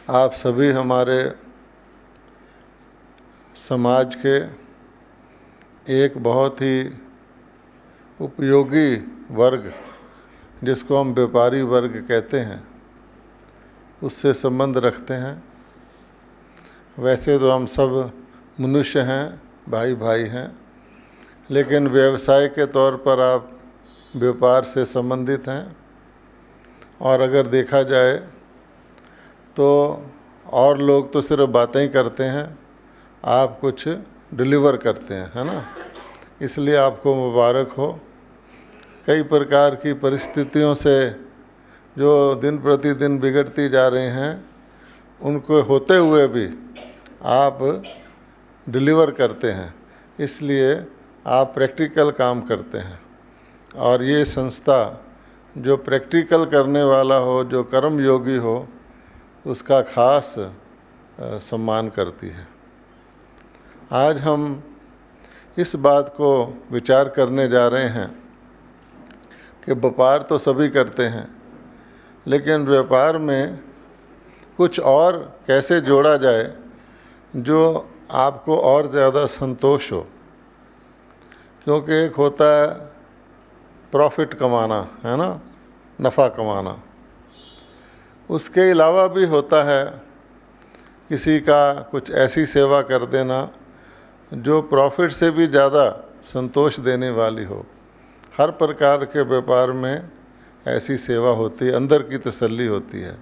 आप सभी हमारे समाज के एक बहुत ही उपयोगी वर्ग, जिसको हम व्यापारी वर्ग कहते हैं, उससे संबंध रखते हैं। वैसे तो हम सब मनुष्य हैं, भाई भाई हैं, लेकिन व्यवसाय के तौर पर आप व्यापार से संबंधित हैं। और अगर देखा जाए तो और लोग तो सिर्फ बातें ही करते हैं, आप कुछ डिलीवर करते हैं, है ना। इसलिए आपको मुबारक हो। कई प्रकार की परिस्थितियों से जो दिन प्रतिदिन बिगड़ती जा रही हैं, उनको होते हुए भी आप डिलीवर करते हैं, इसलिए आप प्रैक्टिकल काम करते हैं। और ये संस्था जो प्रैक्टिकल करने वाला हो, जो कर्म योगी हो, उसका खास सम्मान करती है। आज हम इस बात को विचार करने जा रहे हैं कि व्यापार तो सभी करते हैं, लेकिन व्यापार में कुछ और कैसे जोड़ा जाए जो आपको और ज़्यादा संतोष हो। क्योंकि एक होता है प्रॉफिट कमाना, है ना, नफ़ा कमाना। उसके अलावा भी होता है किसी का कुछ ऐसी सेवा कर देना जो प्रॉफिट से भी ज़्यादा संतोष देने वाली हो। हर प्रकार के व्यापार में ऐसी सेवा होती है, अंदर की तसल्ली होती है।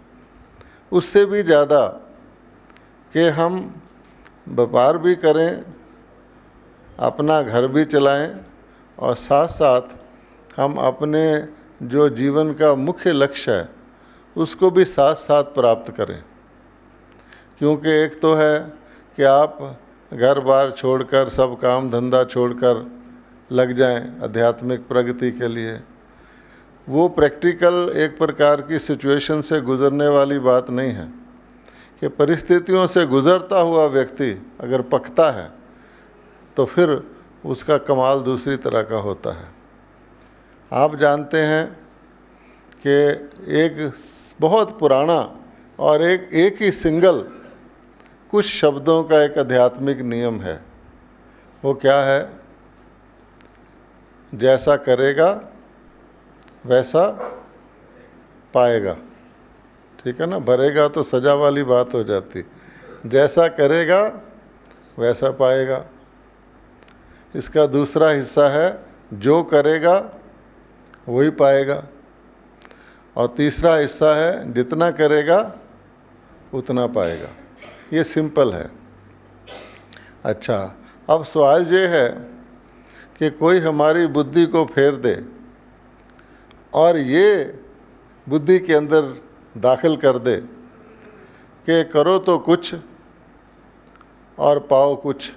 उससे भी ज़्यादा कि हम व्यापार भी करें, अपना घर भी चलाएं, और साथ साथ हम अपने जो जीवन का मुख्य लक्ष्य है उसको भी साथ साथ प्राप्त करें। क्योंकि एक तो है कि आप घर बार छोड़कर, सब काम धंधा छोड़कर लग जाएं आध्यात्मिक प्रगति के लिए। वो प्रैक्टिकल एक प्रकार की सिचुएशन से गुज़रने वाली बात नहीं है कि परिस्थितियों से गुज़रता हुआ व्यक्ति अगर पकता है तो फिर उसका कमाल दूसरी तरह का होता है। आप जानते हैं कि एक बहुत पुराना और एक ही सिंगल कुछ शब्दों का एक आध्यात्मिक नियम है। वो क्या है? जैसा करेगा वैसा पाएगा। ठीक है ना, भरेगा तो सजा वाली बात हो जाती। जैसा करेगा वैसा पाएगा। इसका दूसरा हिस्सा है जो करेगा वही पाएगा, और तीसरा हिस्सा है जितना करेगा उतना पाएगा। ये सिंपल है। अच्छा, अब सवाल ये है कि कोई हमारी बुद्धि को फेर दे और ये बुद्धि के अंदर दाखिल कर दे कि करो तो कुछ और पाओ कुछ,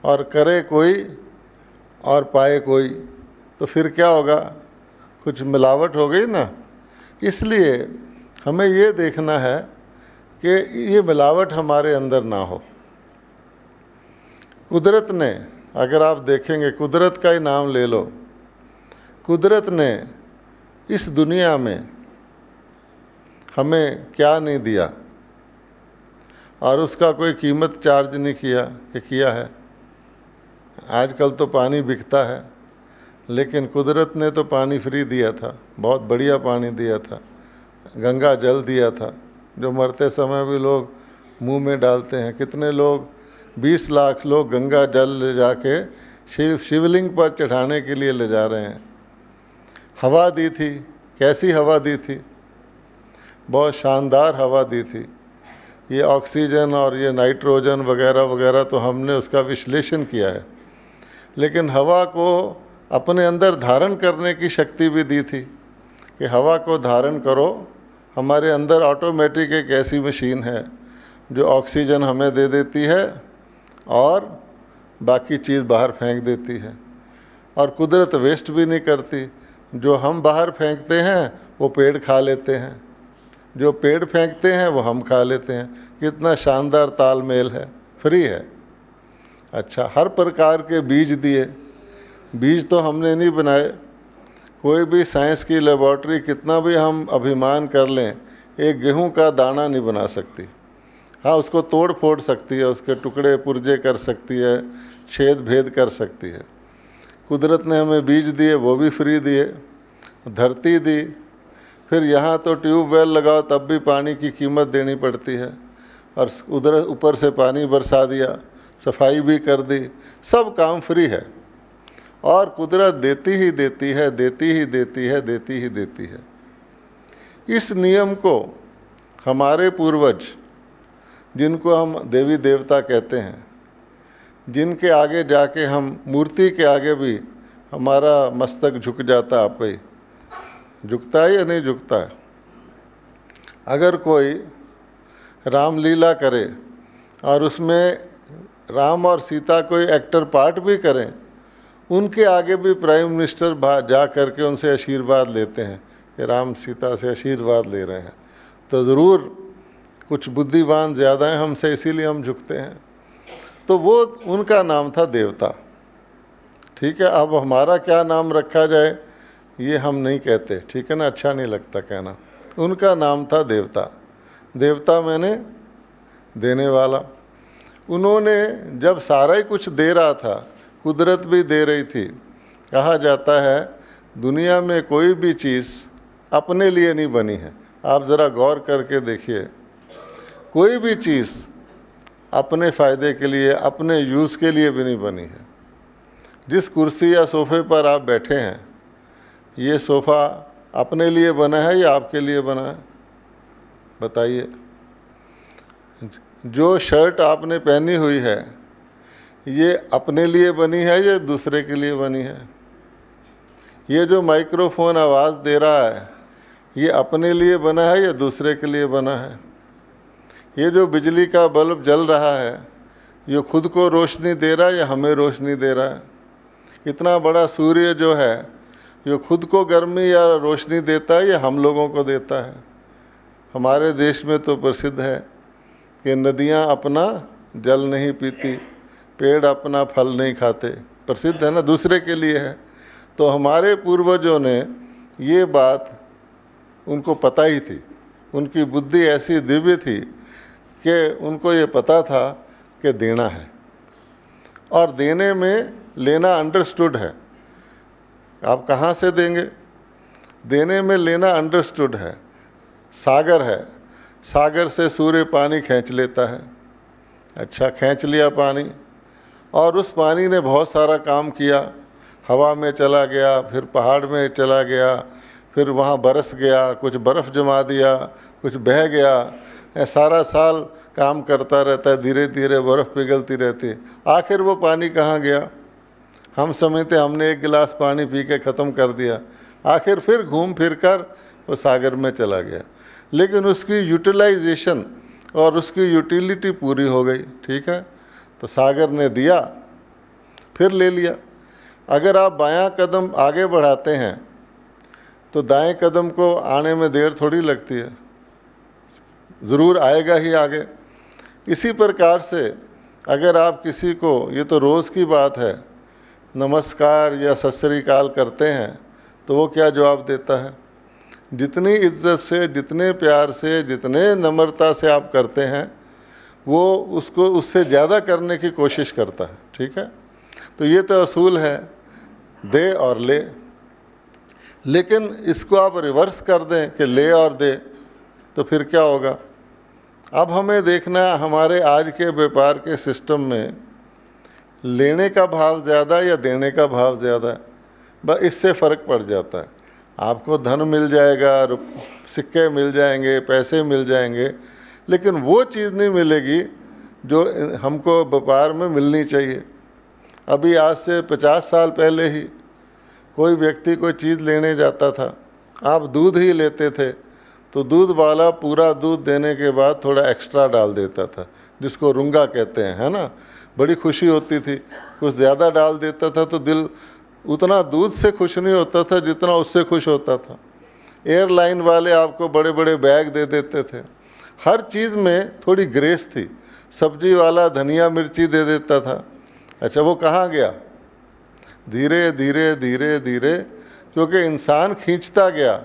और करे कोई और पाए कोई, तो फिर क्या होगा? कुछ मिलावट हो गई ना। इसलिए हमें ये देखना है कि ये मिलावट हमारे अंदर ना हो। कुदरत ने, अगर आप देखेंगे, कुदरत का ही नाम ले लो, कुदरत ने इस दुनिया में हमें क्या नहीं दिया और उसका कोई कीमत चार्ज नहीं किया कि किया है। आजकल तो पानी बिकता है, लेकिन कुदरत ने तो पानी फ्री दिया था, बहुत बढ़िया पानी दिया था, गंगा जल दिया था, जो मरते समय भी लोग मुंह में डालते हैं। कितने लोग, 20 लाख लोग गंगा जल ले जाके शिवलिंग पर चढ़ाने के लिए ले जा रहे हैं। हवा दी थी, कैसी हवा दी थी? बहुत शानदार हवा दी थी। ये ऑक्सीजन और ये नाइट्रोजन वगैरह वगैरह तो हमने उसका विश्लेषण किया है, लेकिन हवा को अपने अंदर धारण करने की शक्ति भी दी थी कि हवा को धारण करो। हमारे अंदर ऑटोमेटिक एक ऐसी मशीन है जो ऑक्सीजन हमें दे देती है और बाकी चीज़ बाहर फेंक देती है। और कुदरत वेस्ट भी नहीं करती। जो हम बाहर फेंकते हैं वो पेड़ खा लेते हैं, जो पेड़ फेंकते हैं वो हम खा लेते हैं। कितना शानदार तालमेल है, फ्री है। अच्छा, हर प्रकार के बीज दिए। बीज तो हमने नहीं बनाए। कोई भी साइंस की लेबॉर्ट्री कितना भी हम अभिमान कर लें एक गेहूं का दाना नहीं बना सकती। हाँ, उसको तोड़ फोड़ सकती है, उसके टुकड़े पुर्जे कर सकती है, छेद भेद कर सकती है। कुदरत ने हमें बीज दिए, वो भी फ्री दिए, धरती दी, फिर यहाँ तो ट्यूबवेल लगाओ तब भी पानी की कीमत देनी पड़ती है, और उधर ऊपर से पानी बरसा दिया, सफाई भी कर दी, सब काम फ्री है। और कुदरत देती ही देती है, देती ही देती है, देती ही देती है। इस नियम को हमारे पूर्वज, जिनको हम देवी देवता कहते हैं, जिनके आगे जाके हम मूर्ति के आगे भी हमारा मस्तक झुक जाता, आप ही झुकता है या नहीं झुकता है। अगर कोई रामलीला करे और उसमें राम और सीता कोई एक्टर पार्ट भी करें, उनके आगे भी प्राइम मिनिस्टर जा करके उनसे आशीर्वाद लेते हैं कि राम सीता से आशीर्वाद ले रहे हैं, तो ज़रूर कुछ बुद्धिमान ज़्यादा हैं हमसे, इसीलिए हम झुकते हैं। तो वो उनका नाम था देवता। ठीक है, अब हमारा क्या नाम रखा जाए ये हम नहीं कहते, ठीक है ना, अच्छा नहीं लगता कहना। उनका नाम था देवता। देवता मैंने देने वाला। उन्होंने जब सारा ही कुछ दे रहा था, कुदरत भी दे रही थी। कहा जाता है दुनिया में कोई भी चीज़ अपने लिए नहीं बनी है। आप ज़रा गौर करके देखिए, कोई भी चीज़ अपने फ़ायदे के लिए, अपने यूज़ के लिए भी नहीं बनी है। जिस कुर्सी या सोफ़े पर आप बैठे हैं, ये सोफ़ा अपने लिए बना है या आपके लिए बना है, बताइए। जो शर्ट आपने पहनी हुई है, ये अपने लिए बनी है या दूसरे के लिए बनी है। ये जो माइक्रोफोन आवाज़ दे रहा है, ये अपने लिए बना है या दूसरे के लिए बना है। ये जो बिजली का बल्ब जल रहा है, ये खुद को रोशनी दे रहा है या हमें रोशनी दे रहा है। इतना बड़ा सूर्य जो है, ये खुद को गर्मी या रोशनी देता है या हम लोगों को देता है। हमारे देश में तो प्रसिद्ध है कि नदियाँ अपना जल नहीं पीती, पेड़ अपना फल नहीं खाते, प्रसिद्ध है ना, दूसरे के लिए है। तो हमारे पूर्वजों ने ये बात उनको पता ही थी, उनकी बुद्धि ऐसी दिव्य थी कि उनको ये पता था कि देना है, और देने में लेना अंडरस्टूड है। आप कहाँ से देंगे, देने में लेना अंडरस्टूड है। सागर है, सागर से सूर्य पानी खींच लेता है। अच्छा, खींच लिया पानी, और उस पानी ने बहुत सारा काम किया। हवा में चला गया, फिर पहाड़ में चला गया, फिर वहाँ बरस गया, कुछ बर्फ़ जमा दिया, कुछ बह गया। सारा साल काम करता रहता है, धीरे धीरे बर्फ़ पिघलती रहती है। आखिर वो पानी कहाँ गया। हम समझते हमने एक गिलास पानी पी के ख़त्म कर दिया, आखिर फिर घूम फिर कर वो सागर में चला गया। लेकिन उसकी यूटिलाइजेशन और उसकी यूटिलिटी पूरी हो गई। ठीक है, तो सागर ने दिया, फिर ले लिया। अगर आप बायां कदम आगे बढ़ाते हैं तो दाएं कदम को आने में देर थोड़ी लगती है, ज़रूर आएगा ही आगे। इसी प्रकार से अगर आप किसी को, ये तो रोज़ की बात है, नमस्कार या सत श्री अकाल करते हैं तो वो क्या जवाब देता है। जितनी इज्जत से, जितने प्यार से, जितने नम्रता से आप करते हैं, वो उसको उससे ज़्यादा करने की कोशिश करता है। ठीक है, तो ये तो असूल है, दे और ले। लेकिन इसको आप रिवर्स कर दें कि ले और दे, तो फिर क्या होगा। अब हमें देखना है हमारे आज के व्यापार के सिस्टम में लेने का भाव ज़्यादा या देने का भाव ज़्यादा है, बस इससे फ़र्क पड़ जाता है। आपको धन मिल जाएगा, सिक्के मिल जाएंगे, पैसे मिल जाएंगे, लेकिन वो चीज़ नहीं मिलेगी जो हमको व्यापार में मिलनी चाहिए। अभी आज से 50 साल पहले ही कोई व्यक्ति कोई चीज़ लेने जाता था, आप दूध ही लेते थे तो दूध वाला पूरा दूध देने के बाद थोड़ा एक्स्ट्रा डाल देता था, जिसको रुंगा कहते हैं, है ना। बड़ी खुशी होती थी। कुछ ज़्यादा डाल देता था तो दिल उतना दूध से खुश नहीं होता था जितना उससे खुश होता था। एयरलाइन वाले आपको बड़े बड़े बैग दे देते थे। हर चीज़ में थोड़ी ग्रेस थी। सब्जी वाला धनिया मिर्ची दे देता था। अच्छा, वो कहाँ गया। धीरे धीरे धीरे धीरे, क्योंकि इंसान खींचता गया,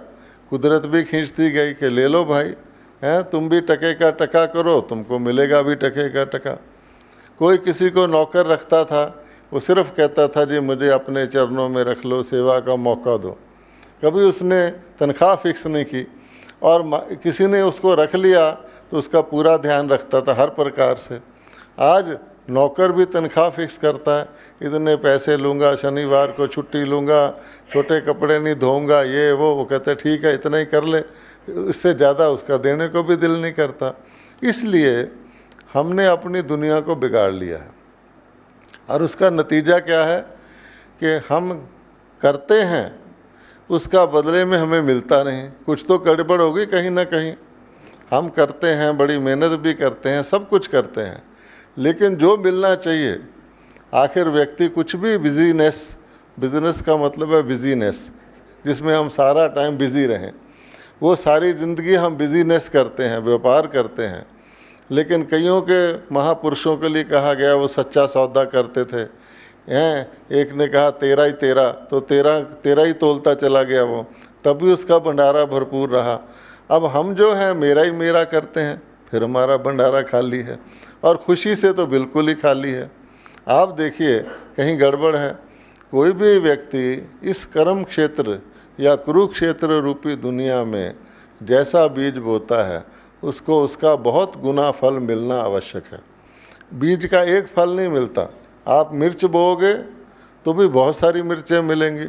कुदरत भी खींचती गई कि ले लो भाई, हैं, तुम भी टके का टका करो, तुमको मिलेगा भी टके का टका। कोई किसी को नौकर रखता था, वो सिर्फ कहता था जी मुझे अपने चरणों में रख लो, सेवा का मौका दो। कभी उसने तनख्वाह फिक्स नहीं की, और किसी ने उसको रख लिया तो उसका पूरा ध्यान रखता था हर प्रकार से। आज नौकर भी तनख्वाह फिक्स करता है, इतने पैसे लूँगा, शनिवार को छुट्टी लूँगा, छोटे कपड़े नहीं धोऊंगा, ये वो कहते ठीक है इतना ही कर ले, इससे ज़्यादा उसका देने को भी दिल नहीं करता। इसलिए हमने अपनी दुनिया को बिगाड़ लिया है, और उसका नतीजा क्या है कि हम करते हैं, उसका बदले में हमें मिलता नहीं। कुछ तो गड़बड़ होगी कहीं ना कहीं। हम करते हैं, बड़ी मेहनत भी करते हैं, सब कुछ करते हैं, लेकिन जो मिलना चाहिए, आखिर व्यक्ति कुछ भी बिजनेस का मतलब है बिजीनेस, जिसमें हम सारा टाइम बिजी रहें, वो सारी ज़िंदगी हम बिजीनेस करते हैं, व्यापार करते हैं। लेकिन कईयों के महापुरुषों के लिए कहा गया वो सच्चा सौदा करते थे। हैं, एक ने कहा तेरा ही तेरा, तो तेरा ही तोलता चला गया वो, तब भी उसका भंडारा भरपूर रहा। अब हम जो है मेरा ही मेरा करते हैं, फिर हमारा भंडारा खाली है, और खुशी से तो बिल्कुल ही खाली है। आप देखिए कहीं गड़बड़ है। कोई भी व्यक्ति इस कर्म क्षेत्र या कुरुक्षेत्र रूपी दुनिया में जैसा बीज बोता है, उसको उसका बहुत गुना फल मिलना आवश्यक है। बीज का एक फल नहीं मिलता। आप मिर्च बोओगे तो भी बहुत सारी मिर्चें मिलेंगी,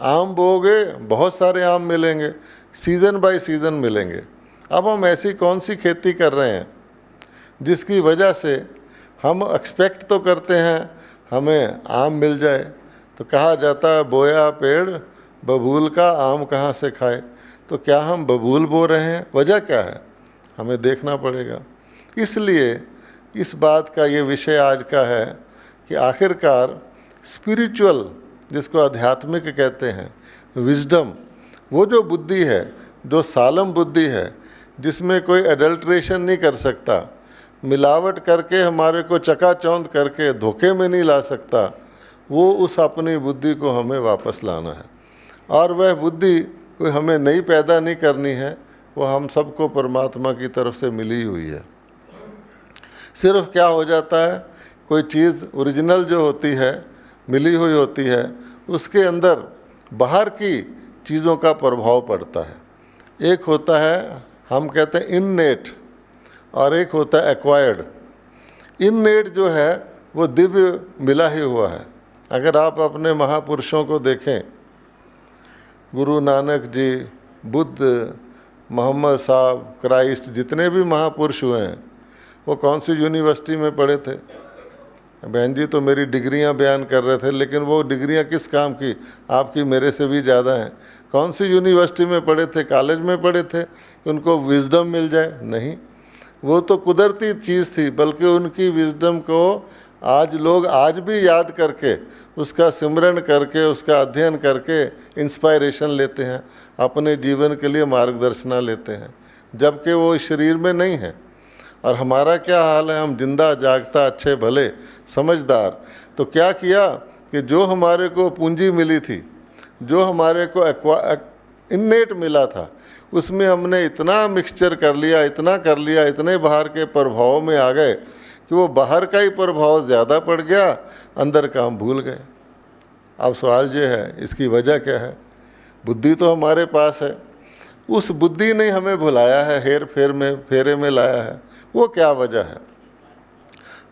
आम बोओगे बहुत सारे आम मिलेंगे, सीज़न बाय सीज़न मिलेंगे। अब हम ऐसी कौन सी खेती कर रहे हैं जिसकी वजह से हम एक्सपेक्ट तो करते हैं हमें आम मिल जाए। तो कहा जाता है बोया पेड़ बबूल का, आम कहाँ से खाए। तो क्या हम बबूल बो रहे हैं? वजह क्या है, हमें देखना पड़ेगा। इसलिए इस बात का ये विषय आज का है कि आखिरकार स्पिरिचुअल, जिसको आध्यात्मिक कहते हैं, विजडम, वो जो बुद्धि है, जो सालम बुद्धि है, जिसमें कोई एडल्ट्रेशन नहीं कर सकता, मिलावट करके हमारे को चकाचौंध करके धोखे में नहीं ला सकता, वो उस अपनी बुद्धि को हमें वापस लाना है। और वह बुद्धि कोई हमें नई पैदा नहीं करनी है, वो हम सबको परमात्मा की तरफ से मिली हुई है। सिर्फ क्या हो जाता है, कोई चीज़ ओरिजिनल जो होती है, मिली हुई होती है, उसके अंदर बाहर की चीज़ों का प्रभाव पड़ता है। एक होता है हम कहते हैं इननेट, और एक होता है एक्वायर्ड। इननेट जो है वो दिव्य मिला ही हुआ है। अगर आप अपने महापुरुषों को देखें, गुरु नानक जी, बुद्ध, मोहम्मद साहब, क्राइस्ट, जितने भी महापुरुष हुए हैं, वो कौन सी यूनिवर्सिटी में पढ़े थे? बहन जी तो मेरी डिग्रियां बयान कर रहे थे, लेकिन वो डिग्रियां किस काम की? आपकी मेरे से भी ज़्यादा हैं। कौन सी यूनिवर्सिटी में पढ़े थे? कॉलेज में पढ़े थे कि उनको विजडम मिल जाए? नहीं, वो तो कुदरती चीज़ थी। बल्कि उनकी विजडम को आज लोग आज भी याद करके, उसका सिमरन करके, उसका अध्ययन करके इंस्पायरेशन लेते हैं, अपने जीवन के लिए मार्गदर्शन लेते हैं, जबकि वो इस शरीर में नहीं है। और हमारा क्या हाल है, हम जिंदा जागता अच्छे भले समझदार। तो क्या किया कि जो हमारे को पूंजी मिली थी, जो हमारे को इन्नेट मिला था, उसमें हमने इतना मिक्सचर कर लिया, इतना कर लिया, इतने बाहर के प्रभाव में आ गए कि वो बाहर का ही प्रभाव ज़्यादा पड़ गया, अंदर का हम भूल गए। अब सवाल ये है, इसकी वजह क्या है? बुद्धि तो हमारे पास है, उस बुद्धि ने हमें भुलाया है, फेरे में लाया है। वो क्या वजह है?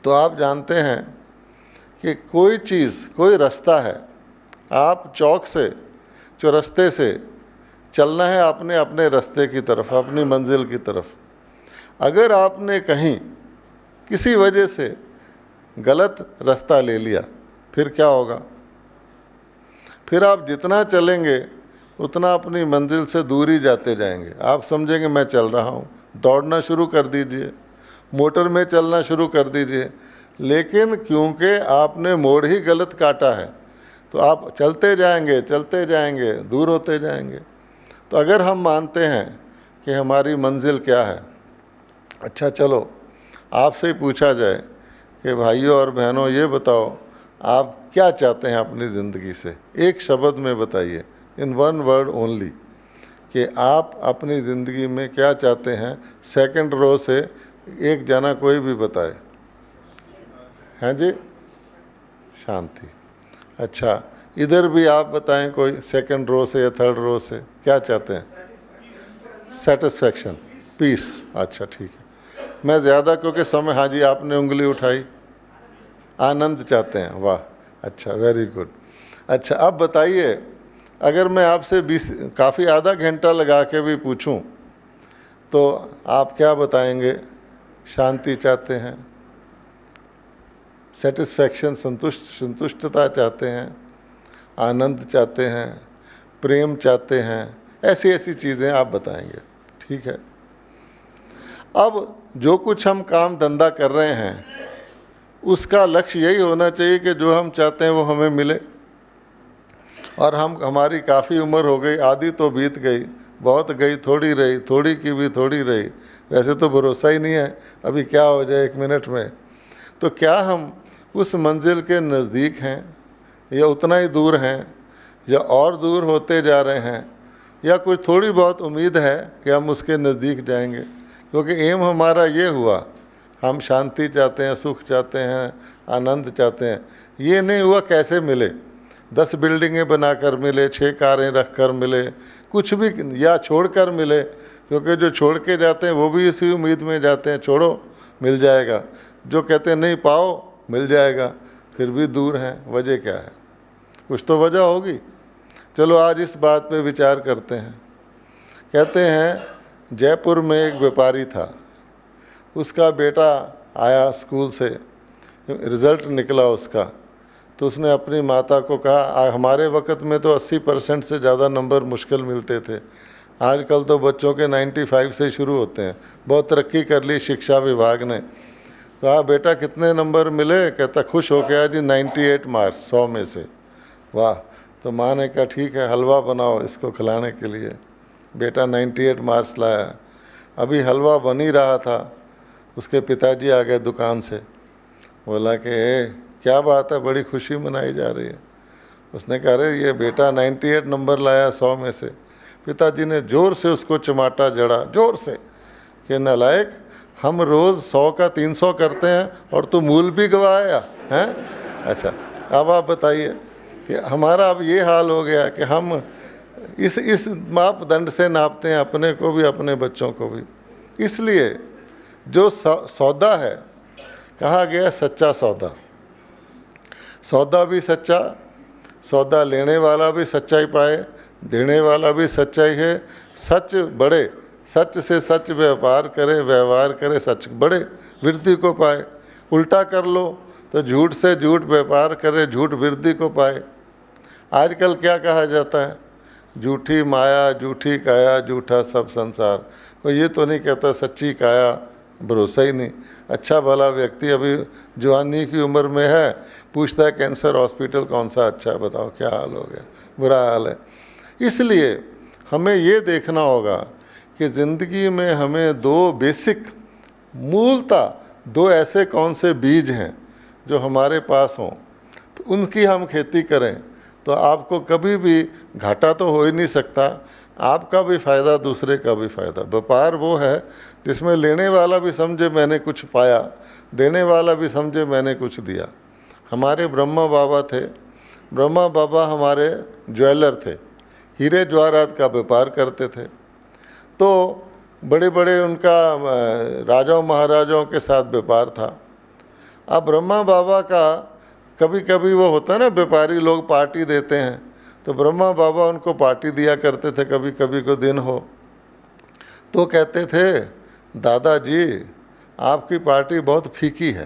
तो आप जानते हैं कि कोई चीज़, कोई रास्ता है, आप चौक से, चौरस्ते से चलना है आपने अपने रास्ते की तरफ, अपनी मंजिल की तरफ। अगर आपने कहीं किसी वजह से गलत रास्ता ले लिया, फिर क्या होगा? फिर आप जितना चलेंगे उतना अपनी मंजिल से दूर ही जाते जाएंगे। आप समझेंगे मैं चल रहा हूँ, दौड़ना शुरू कर दीजिए, मोटर में चलना शुरू कर दीजिए, लेकिन क्योंकि आपने मोड़ ही गलत काटा है, तो आप चलते जाएंगे, दूर होते जाएंगे। तो अगर हम मानते हैं कि हमारी मंजिल क्या है, अच्छा चलो आपसे ही पूछा जाए कि भाइयों और बहनों, ये बताओ आप क्या चाहते हैं अपनी ज़िंदगी से? एक शब्द में बताइए, इन वन वर्ड ओनली। कि आप अपनी ज़िंदगी में क्या चाहते हैं। सेकंड रो से एक जना कोई भी बताए। हैं जी? शांति। अच्छा, इधर भी आप बताएं कोई, सेकंड रो से या थर्ड रो से क्या चाहते हैं? Satisfaction, peace. अच्छा ठीक है, मैं ज़्यादा क्योंकि समय, हाँ जी आपने उंगली उठाई, आनंद चाहते हैं। वाह, अच्छा, वेरी गुड। अच्छा, अब बताइए, अगर मैं आपसे काफ़ी आधा घंटा लगा के भी पूछूं तो आप क्या बताएंगे? शांति चाहते हैं, सेटिस्फैक्शन, संतुष्टता चाहते हैं, आनंद चाहते हैं, प्रेम चाहते हैं, ऐसी ऐसी चीज़ें आप बताएंगे। ठीक है। अब जो कुछ हम काम धंधा कर रहे हैं उसका लक्ष्य यही होना चाहिए कि जो हम चाहते हैं वो हमें मिले। और हमारी काफ़ी उम्र हो गई, आधी तो बीत गई, बहुत गई थोड़ी रही, थोड़ी की भी थोड़ी रही। वैसे तो भरोसा ही नहीं है अभी क्या हो जाए 1 मिनट में। तो क्या हम उस मंजिल के नज़दीक हैं या उतना ही दूर हैं या और दूर होते जा रहे हैं, या कुछ थोड़ी बहुत उम्मीद है कि हम उसके नज़दीक जाएंगे? क्योंकि एम हमारा ये हुआ, हम शांति चाहते हैं, सुख चाहते हैं, आनंद चाहते हैं। ये नहीं हुआ कैसे मिले, 10 बिल्डिंगें बनाकर मिले, 6 कारें रख कर मिले, कुछ भी, या छोड़ कर मिले। क्योंकि जो छोड़ के जाते हैं वो भी इसी उम्मीद में जाते हैं, छोड़ो मिल जाएगा। जो कहते हैं नहीं पाओ मिल जाएगा, फिर भी दूर हैं। वजह क्या है? कुछ तो वजह होगी। चलो आज इस बात पे विचार करते हैं। कहते हैं जयपुर में एक व्यापारी था, उसका बेटा आया स्कूल से, रिज़ल्ट निकला उसका, तो उसने अपनी माता को कहा, हमारे वक़्त में तो 80% से ज़्यादा नंबर मुश्किल मिलते थे, आजकल तो बच्चों के 95 से शुरू होते हैं। बहुत तरक्की कर ली शिक्षा विभाग ने। कहा बेटा कितने नंबर मिले? कहता खुश हो गया जी 98 मार्क्स 100 में से। वाह। तो माँ ने कहा ठीक है, हलवा बनाओ इसको खिलाने के लिए। बेटा 98 मार्क्स लाया। अभी हलवा बन ही रहा था, उसके पिताजी आ गए दुकान से। बोला कि क्या बात है, बड़ी खुशी मनाई जा रही है। उसने कहा अरे ये बेटा 98 नंबर लाया 100 में से। पिताजी ने ज़ोर से उसको चमाटा जड़ा, ज़ोर से, कि नालायक, हम रोज़ 100 का 300 करते हैं और तू मूल भी गवाया हैं। अच्छा, अब आप बताइए कि हमारा अब ये हाल हो गया कि हम इस मापदंड से नापते हैं अपने को भी, अपने बच्चों को भी। इसलिए जो सौदा है, कहा गया सच्चा सौदा, सौदा भी सच्चा, सौदा लेने वाला भी सच्चाई पाए, देने वाला भी सच्चाई है। सच बढ़े, सच से सच व्यापार करे, व्यवहार करे, सच बढ़े, वृद्धि को पाए। उल्टा कर लो तो झूठ से झूठ व्यापार करे, झूठ वृद्धि को पाए। आजकल क्या कहा जाता है? झूठी माया, झूठी काया, झूठा सब संसार। कोई ये तो नहीं कहता सच्ची काया, भरोसा ही नहीं। अच्छा भला व्यक्ति अभी जवानी की उम्र में है, पूछता है कैंसर हॉस्पिटल कौन सा अच्छा है, बताओ क्या हाल हो गया, बुरा हाल है। इसलिए हमें ये देखना होगा कि ज़िंदगी में हमें 2 बेसिक, मूलतः 2 ऐसे कौन से बीज हैं जो हमारे पास हों, तो उनकी हम खेती करें तो आपको कभी भी घाटा तो हो ही नहीं सकता। आपका भी फ़ायदा, दूसरे का भी फ़ायदा। व्यापार वो है जिसमें लेने वाला भी समझे मैंने कुछ पाया, देने वाला भी समझे मैंने कुछ दिया। हमारे ब्रह्मा बाबा थे, ब्रह्मा बाबा हमारे ज्वेलर थे, हीरे जवाहरात का व्यापार करते थे। तो बड़े बड़े उनका राजाओं महाराजाओं के साथ व्यापार था। अब ब्रह्मा बाबा का कभी कभी वो होता है ना, व्यापारी लोग पार्टी देते हैं, तो ब्रह्मा बाबा उनको पार्टी दिया करते थे। कभी कभी को दिन हो तो कहते थे दादाजी आपकी पार्टी बहुत फीकी है,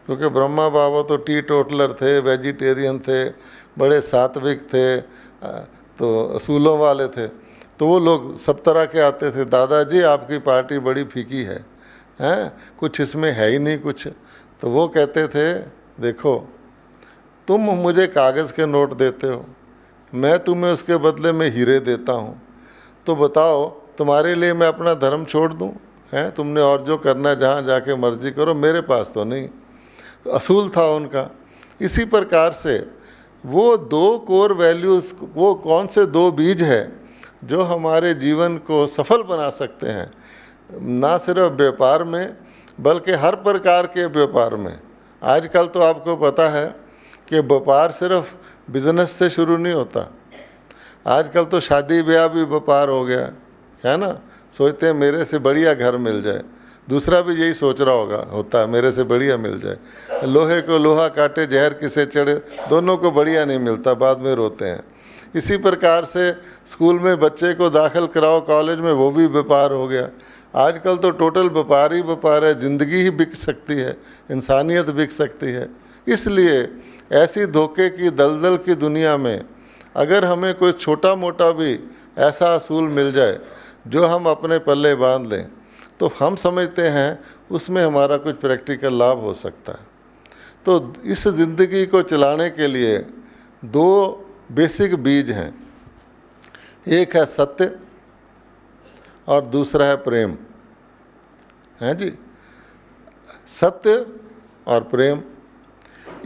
क्योंकि ब्रह्मा बाबा तो टी टोटलर थे, वेजिटेरियन थे, बड़े सात्विक थे, तो असूलों वाले थे। तो वो लोग सब तरह के आते थे, दादाजी आपकी पार्टी बड़ी फीकी है, हैं कुछ इसमें है ही नहीं कुछ। तो वो कहते थे देखो तुम मुझे कागज़ के नोट देते हो, मैं तुम्हें उसके बदले में हीरे देता हूँ, तो बताओ तुम्हारे लिए मैं अपना धर्म छोड़ दूँ? हैं तुमने और जो करना है जहाँ जाके मर्जी करो, मेरे पास तो नहीं। तो असूल था उनका। इसी प्रकार से वो 2 कोर वैल्यूज़, वो कौन से 2 बीज है जो हमारे जीवन को सफल बना सकते हैं, ना सिर्फ व्यापार में बल्कि हर प्रकार के व्यापार में। आजकल तो आपको पता है कि व्यापार सिर्फ बिजनेस से शुरू नहीं होता, आजकल तो शादी ब्याह भी व्यापार हो गया है ना। सोचते हैं मेरे से बढ़िया घर मिल जाए, दूसरा भी यही सोच रहा होता है मेरे से बढ़िया मिल जाए। लोहे को लोहा काटे जहर किसे चढ़े, दोनों को बढ़िया नहीं मिलता, बाद में रोते हैं। इसी प्रकार से स्कूल में बच्चे को दाखिल कराओ, कॉलेज में, वो भी व्यापार हो गया। आजकल तो टोटल व्यापार ही व्यापार है, ज़िंदगी ही बिक सकती है, इंसानियत बिक सकती है। इसलिए ऐसी धोखे की दलदल की दुनिया में अगर हमें कोई छोटा मोटा भी ऐसा असूल मिल जाए जो हम अपने पल्ले बांध लें, तो हम समझते हैं उसमें हमारा कुछ प्रैक्टिकल लाभ हो सकता है। तो इस ज़िंदगी को चलाने के लिए दो बेसिक बीज हैं, एक है सत्य और दूसरा है प्रेम, है जी। सत्य और प्रेम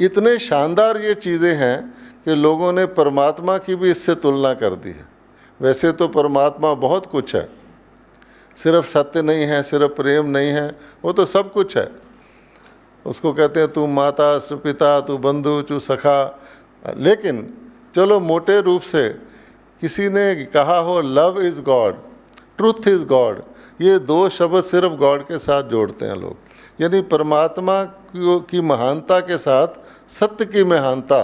इतने शानदार ये चीज़ें हैं कि लोगों ने परमात्मा की भी इससे तुलना कर दी है। वैसे तो परमात्मा बहुत कुछ है, सिर्फ सत्य नहीं है, सिर्फ प्रेम नहीं है, वो तो सब कुछ है। उसको कहते हैं तू माता, तू पिता, तू बंधु, तू सखा। लेकिन चलो मोटे रूप से किसी ने कहा हो love is God, truth is God, ये दो शब्द सिर्फ गॉड के साथ जोड़ते हैं लोग, यानी परमात्मा की महानता के साथ सत्य की महानता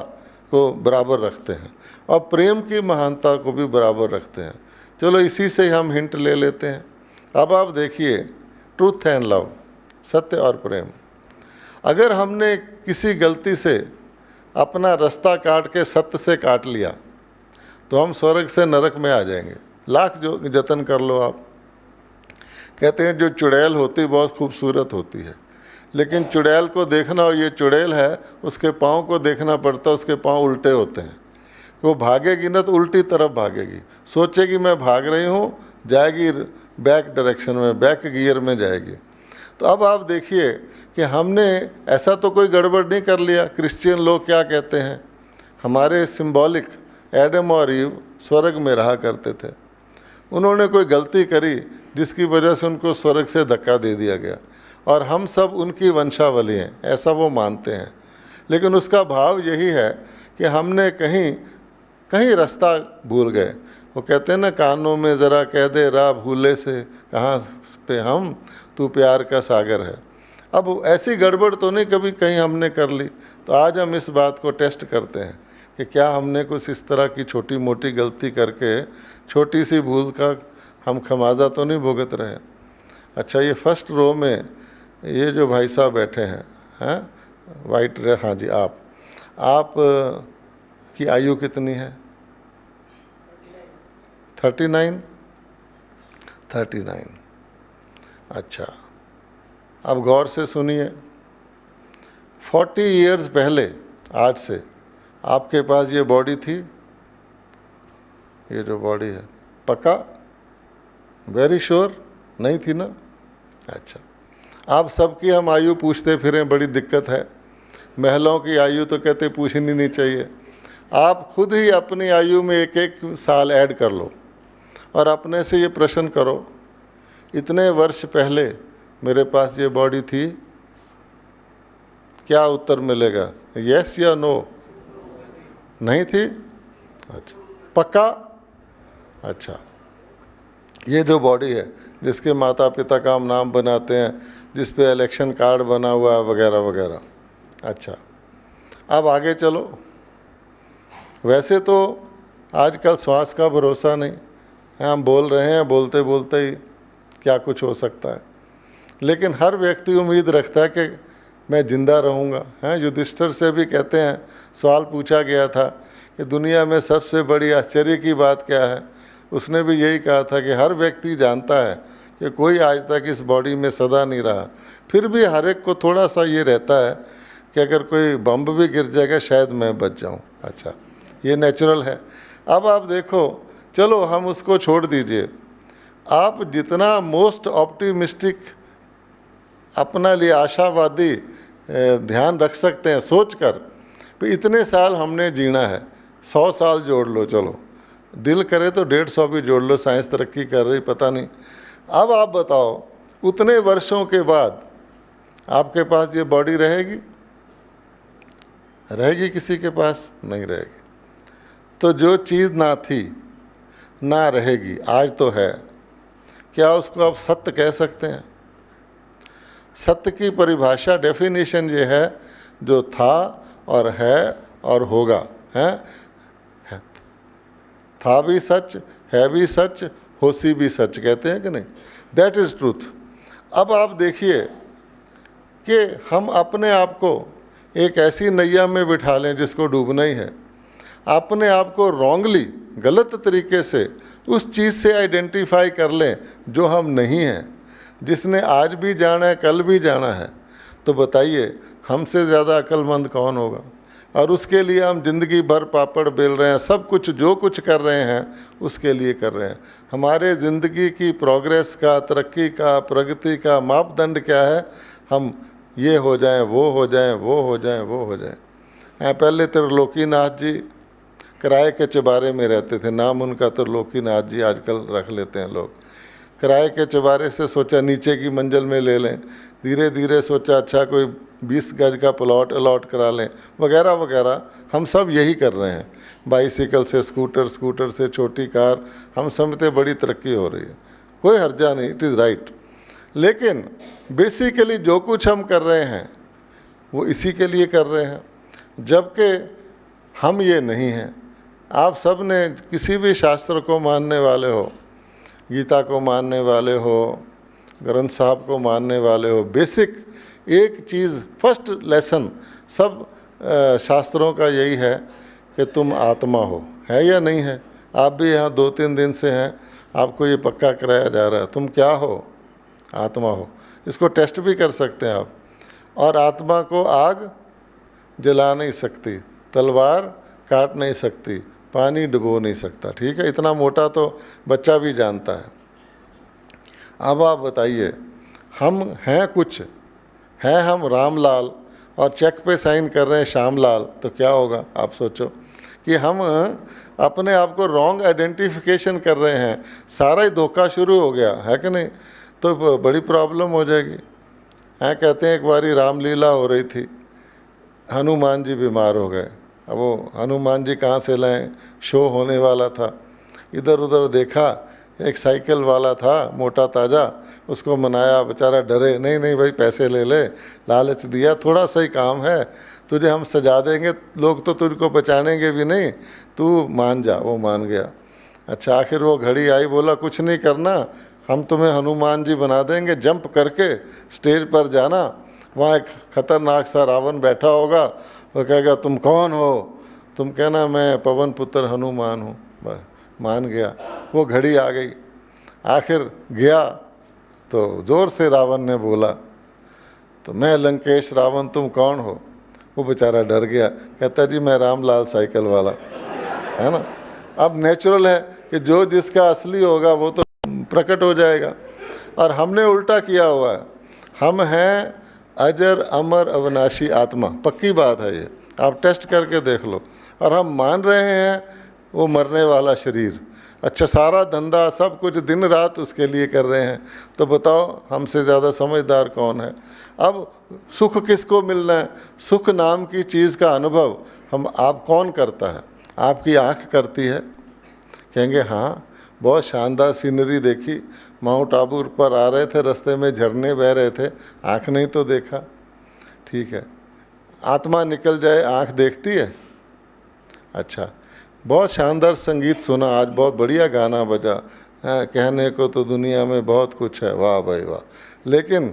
को बराबर रखते हैं और प्रेम की महानता को भी बराबर रखते हैं। चलो इसी से हम हिंट ले लेते हैं। अब आप देखिए, ट्रूथ एंड लव, सत्य और प्रेम। अगर हमने किसी गलती से अपना रास्ता काट के सत्य से काट लिया तो हम स्वर्ग से नरक में आ जाएंगे, लाख जो जतन कर लो आप। कहते हैं जो चुड़ैल होती बहुत खूबसूरत होती है, लेकिन चुड़ैल को देखना हो, ये चुड़ैल है, उसके पाँव को देखना पड़ता, उसके पाँव उल्टे होते हैं। वो भागेगी ना तो उल्टी तरफ भागेगी, सोचेगी मैं भाग रही हूँ, जाएगी बैक डायरेक्शन में, बैक गियर में जाएगी। तो अब आप देखिए कि हमने ऐसा तो कोई गड़बड़ नहीं कर लिया। क्रिश्चियन लोग क्या कहते हैं, हमारे सिंबॉलिक एडम और ईव स्वर्ग में रहा करते थे, उन्होंने कोई गलती करी जिसकी वजह से उनको स्वर्ग से धक्का दे दिया गया और हम सब उनकी वंशावली हैं, ऐसा वो मानते हैं। लेकिन उसका भाव यही है कि हमने कहीं रास्ता भूल गए। वो कहते हैं ना, कानों में ज़रा कह दे राह भूले से कहाँ पे हम, तू प्यार का सागर है। अब ऐसी गड़बड़ तो नहीं कभी कहीं हमने कर ली, तो आज हम इस बात को टेस्ट करते हैं कि क्या हमने कुछ इस तरह की छोटी मोटी गलती करके छोटी सी भूल का हम खमाजा तो नहीं भुगत रहे। अच्छा, ये फर्स्ट रो में ये जो भाई साहब बैठे हैं वाइट ड्रेस, हाँ जी, आप की आयु कितनी है? 39। अच्छा, अब गौर से सुनिए, 40 इयर्स पहले आज से आपके पास ये बॉडी थी, ये जो बॉडी है, पक्का? Very sure? नहीं थी ना? अच्छा, आप सबकी हम आयु पूछते फिरें, बड़ी दिक्कत है। महिलाओं की आयु तो कहते पूछनी नहीं चाहिए। आप खुद ही अपनी आयु में एक एक साल ऐड कर लो और अपने से ये प्रश्न करो, इतने वर्ष पहले मेरे पास ये बॉडी थी? क्या उत्तर मिलेगा, यस या नो? नहीं थी? अच्छा, पक्का? अच्छा, ये जो बॉडी है जिसके माता पिता का हम नाम बनाते हैं, जिस पे इलेक्शन कार्ड बना हुआ है वगैरह वगैरह। अच्छा, अब आगे चलो। वैसे तो आजकल श्वास का भरोसा नहीं है, हम बोल रहे हैं, बोलते बोलते ही क्या कुछ हो सकता है, लेकिन हर व्यक्ति उम्मीद रखता है कि मैं जिंदा रहूँगा। हैं, युधिष्ठिर से भी कहते हैं, सवाल पूछा गया था कि दुनिया में सबसे बड़ी आश्चर्य की बात क्या है, उसने भी यही कहा था कि हर व्यक्ति जानता है कि कोई आज तक इस बॉडी में सदा नहीं रहा, फिर भी हर एक को थोड़ा सा ये रहता है कि अगर कोई बम्ब भी गिर जाएगा शायद मैं बच जाऊँ। अच्छा, ये नेचुरल है। अब आप देखो, चलो हम उसको छोड़ दीजिए, आप जितना मोस्ट ऑप्टिमिस्टिक अपना लिए आशावादी ध्यान रख सकते हैं सोच कर, तो इतने साल हमने जीना है, 100 साल जोड़ लो, चलो दिल करे तो 150 भी जोड़ लो, साइंस तरक्की कर रही पता नहीं। अब आप बताओ उतने वर्षों के बाद आपके पास ये बॉडी रहेगी? रहेगी किसी के पास? नहीं रहेगी। तो जो चीज़ ना थी ना रहेगी, आज तो है, क्या उसको आप सत्य कह सकते हैं? सत्य की परिभाषा, डेफिनेशन ये है जो था और है और होगा, है था भी सच, है भी सच, होसी भी सच, कहते हैं कि नहीं? That is truth. अब आप देखिए कि हम अपने आप को एक ऐसी नैया में बिठा लें जिसको डूबना ही है, अपने आप को रॉन्गली, गलत तरीके से उस चीज़ से आइडेंटिफाई कर लें जो हम नहीं हैं, जिसने आज भी जाना है कल भी जाना है, तो बताइए हमसे ज़्यादा अक्लमंद कौन होगा? और उसके लिए हम ज़िंदगी भर पापड़ बेल रहे हैं, सब कुछ जो कुछ कर रहे हैं उसके लिए कर रहे हैं। हमारे ज़िंदगी की प्रोग्रेस का, तरक्की का, प्रगति का मापदंड क्या है? हम ये हो जाएं, वो हो जाएं, वो हो जाएं, वो हो जाएं। पहले त्रिलोकीनाथ जी किराए के चबारे में रहते थे, नाम उनका त्रिलोकीनाथ जी आजकल रख लेते हैं लोग। किराए के चबारे से सोचा नीचे की मंजिल में ले लें, धीरे धीरे सोचा अच्छा कोई 20 गज का प्लॉट अलॉट करा लें, वगैरह वगैरह। हम सब यही कर रहे हैं, बाइसिकल से स्कूटर, स्कूटर से छोटी कार, हम समझते बड़ी तरक्की हो रही है, कोई हर्जा नहीं, इट इज़ राइट। लेकिन बेसिकली जो कुछ हम कर रहे हैं वो इसी के लिए कर रहे हैं, जबकि हम ये नहीं हैं। आप सब ने किसी भी शास्त्र को मानने वाले हो, गीता को मानने वाले हो, ग्रंथ साहब को मानने वाले हो, बेसिक एक चीज़, फर्स्ट लेसन सब शास्त्रों का यही है कि तुम आत्मा हो, है या नहीं है? आप भी यहाँ 2-3 दिन से हैं, आपको ये पक्का कराया जा रहा है, तुम क्या हो? आत्मा हो। इसको टेस्ट भी कर सकते हैं आप। और आत्मा को आग जला नहीं सकती, तलवार काट नहीं सकती, पानी डुबो नहीं सकता, ठीक है? इतना मोटा तो बच्चा भी जानता है। अब आप बताइए, हम हैं कुछ, हैं हम रामलाल और चेक पे साइन कर रहे हैं श्यामलाल, तो क्या होगा? आप सोचो कि हम अपने आप को रॉन्ग आइडेंटिफिकेशन कर रहे हैं, सारा ही धोखा शुरू हो गया है कि नहीं? तो बड़ी प्रॉब्लम हो जाएगी। कहते हैं एक बारी रामलीला हो रही थी, हनुमान जी बीमार हो गए। अब वो हनुमान जी कहाँ से लाएं? शो होने वाला था, इधर उधर देखा, एक साइकिल वाला था मोटा ताज़ा, उसको मनाया, बेचारा डरे, नहीं नहीं भाई पैसे ले ले, लालच दिया, थोड़ा सा ही काम है, तुझे हम सजा देंगे, लोग तो तुझको पहचानेंगे भी नहीं, तू मान जा। वो मान गया। अच्छा, आखिर वो घड़ी आई, बोला कुछ नहीं करना, हम तुम्हें हनुमान जी बना देंगे, जंप करके स्टेज पर जाना, वहाँ एक खतरनाक सा रावण बैठा होगा, वो कहेगा तुम कौन हो? तुम कहना मैं पवन पुत्र हनुमान हूँ। बस मान गया। वो घड़ी आ गई, आखिर गया तो ज़ोर से रावण ने बोला, तो मैं लंकेश रावण, तुम कौन हो? वो बेचारा डर गया, कहता जी मैं रामलाल साइकिल वाला, है ना? अब नेचुरल है कि जो जिसका असली होगा वो तो प्रकट हो जाएगा। और हमने उल्टा किया हुआ है, हम हैं अजर अमर अविनाशी आत्मा, पक्की बात है ये, आप टेस्ट करके देख लो। और हम मान रहे हैं वो मरने वाला शरीर। अच्छा, सारा धंधा सब कुछ दिन रात उसके लिए कर रहे हैं, तो बताओ हमसे ज़्यादा समझदार कौन है? अब सुख किसको मिलना है? सुख नाम की चीज़ का अनुभव आप कौन करता है? आपकी आँख करती है। कहेंगे हाँ बहुत शानदार सीनरी देखी, माउंट आबू पर आ रहे थे, रास्ते में झरने बह रहे थे, आँख नहीं तो देखा, ठीक है। आत्मा निकल जाए, आँख देखती है? अच्छा, बहुत शानदार संगीत सुना, आज बहुत बढ़िया गाना बजा, कहने को तो दुनिया में बहुत कुछ है, वाह भाई वाह, लेकिन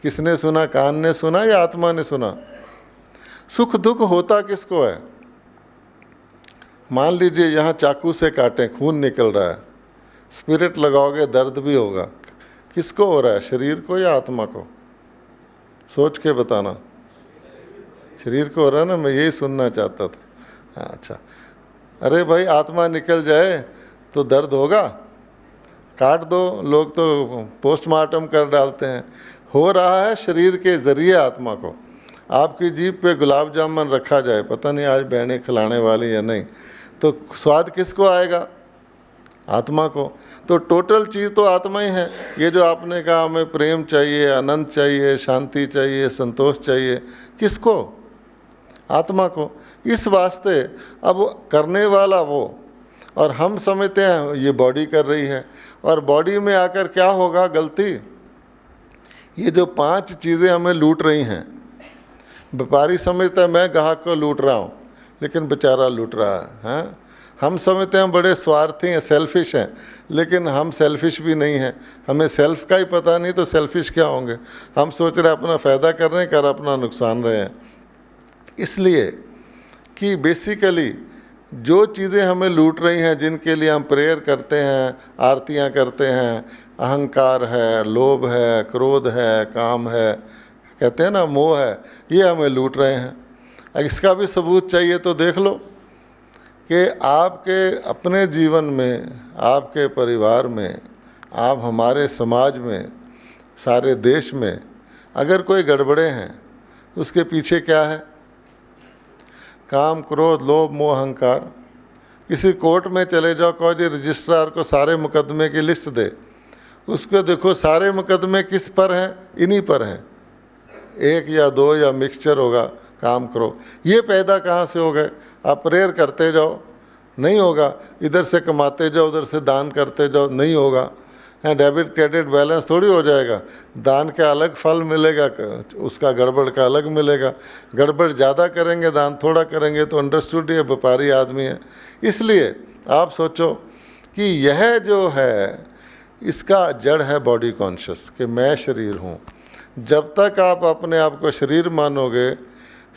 किसने सुना? कान ने सुना या आत्मा ने सुना? सुख दुख होता किसको है? मान लीजिए यहाँ चाकू से काटें, खून निकल रहा है, स्पिरिट लगाओगे दर्द भी होगा, किसको हो रहा है? शरीर को या आत्मा को? सोच के बताना। शरीर को हो रहा है ना, मैं यही सुनना चाहता था। अच्छा, अरे भाई आत्मा निकल जाए तो दर्द होगा? काट दो, लोग तो पोस्टमार्टम कर डालते हैं। हो रहा है शरीर के ज़रिए आत्मा को। आपकी जीभ पे गुलाब जामुन रखा जाए, पता नहीं आज बहनें खिलाने वाली या नहीं, तो स्वाद किसको आएगा? आत्मा को। तो टोटल चीज़ तो आत्मा ही है। ये जो आपने कहा हमें प्रेम चाहिए, आनंद चाहिए, शांति चाहिए, संतोष चाहिए, किसको? आत्मा को। इस वास्ते अब करने वाला वो, और हम समझते हैं ये बॉडी कर रही है, और बॉडी में आकर क्या होगा गलती? ये जो 5 चीज़ें हमें लूट रही हैं, व्यापारी समझता है मैं ग्राहक को लूट रहा हूँ, लेकिन बेचारा लूट रहा है। हाँ, हम समझते हैं हम बड़े स्वार्थी हैं, सेल्फिश हैं, लेकिन हम सेल्फिश भी नहीं हैं। हमें सेल्फ का ही पता नहीं तो सेल्फिश क्या होंगे? हम सोच रहे हैं अपना फ़ायदा कर रहे हैं, कर अपना नुकसान रहे हैं। इसलिए कि बेसिकली जो चीज़ें हमें लूट रही हैं, जिनके लिए हम प्रेयर करते हैं, आरतियां करते हैं, अहंकार है, लोभ है, क्रोध है, काम है, कहते हैं ना मोह है, ये हमें लूट रहे हैं। इसका भी सबूत चाहिए तो देख लो कि आपके अपने जीवन में, आपके परिवार में, आप हमारे समाज में, सारे देश में अगर कोई गड़बड़े हैं, उसके पीछे क्या है? काम, क्रोध, लोभ, मोह, अहंकार। किसी कोर्ट में चले जाओ, कहो जी रजिस्ट्रार को सारे मुकदमे की लिस्ट दे, उसको देखो सारे मुकदमे किस पर हैं? इन्हीं पर हैं। 1 या 2 या मिक्सचर होगा, काम करो। ये पैदा कहाँ से हो गए? आप प्रेयर करते जाओ, नहीं होगा। इधर से कमाते जाओ, उधर से दान करते जाओ, नहीं होगा। डेबिट क्रेडिट बैलेंस थोड़ी हो जाएगा। दान का अलग फल मिलेगा, उसका गड़बड़ का अलग मिलेगा। गड़बड़ ज़्यादा करेंगे, दान थोड़ा करेंगे, तो अंडरस्टूड ये व्यापारी आदमी है। इसलिए आप सोचो कि यह जो है, इसका जड़ है बॉडी कॉन्शियस, कि मैं शरीर हूँ। जब तक आप अपने आप को शरीर मानोगे,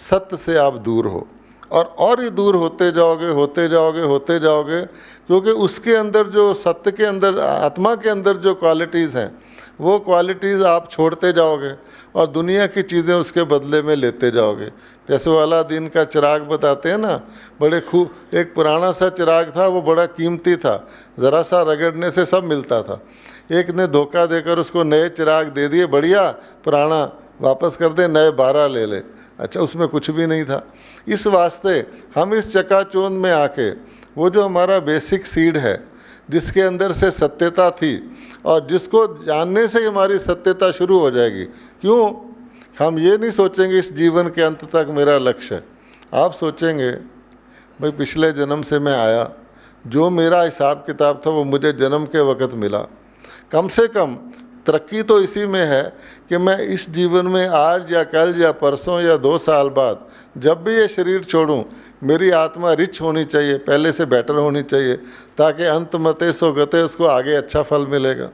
सत्य से आप दूर हो, और ही दूर होते जाओगे, होते जाओगे, होते जाओगे, क्योंकि उसके अंदर जो सत्य के अंदर, आत्मा के अंदर जो क्वालिटीज़ हैं, वो क्वालिटीज़ आप छोड़ते जाओगे और दुनिया की चीज़ें उसके बदले में लेते जाओगे। जैसे वो अलादीन का चिराग बताते हैं ना, बड़े खूब, एक पुराना सा चिराग था, वो बड़ा कीमती था, ज़रा सा रगड़ने से सब मिलता था। एक ने धोखा देकर उसको नए चिराग दे दिए, बढ़िया, पुराना वापस कर दे, नए 12 ले ले। अच्छा, उसमें कुछ भी नहीं था। इस वास्ते हम इस चकाचौंध में आके, वो जो हमारा बेसिक सीड है, जिसके अंदर से सत्यता थी, और जिसको जानने से ही हमारी सत्यता शुरू हो जाएगी। क्यों? हम ये नहीं सोचेंगे इस जीवन के अंत तक मेरा लक्ष्य है। आप सोचेंगे भाई पिछले जन्म से मैं आया, जो मेरा हिसाब किताब था वो मुझे जन्म के वक़्त मिला। कम से कम तरक्की तो इसी में है कि मैं इस जीवन में आज या कल या परसों या 2 साल बाद जब भी ये शरीर छोड़ूं, मेरी आत्मा रिच होनी चाहिए, पहले से बेटर होनी चाहिए, ताकि अंत मते सो गते, उसको आगे अच्छा फल मिलेगा।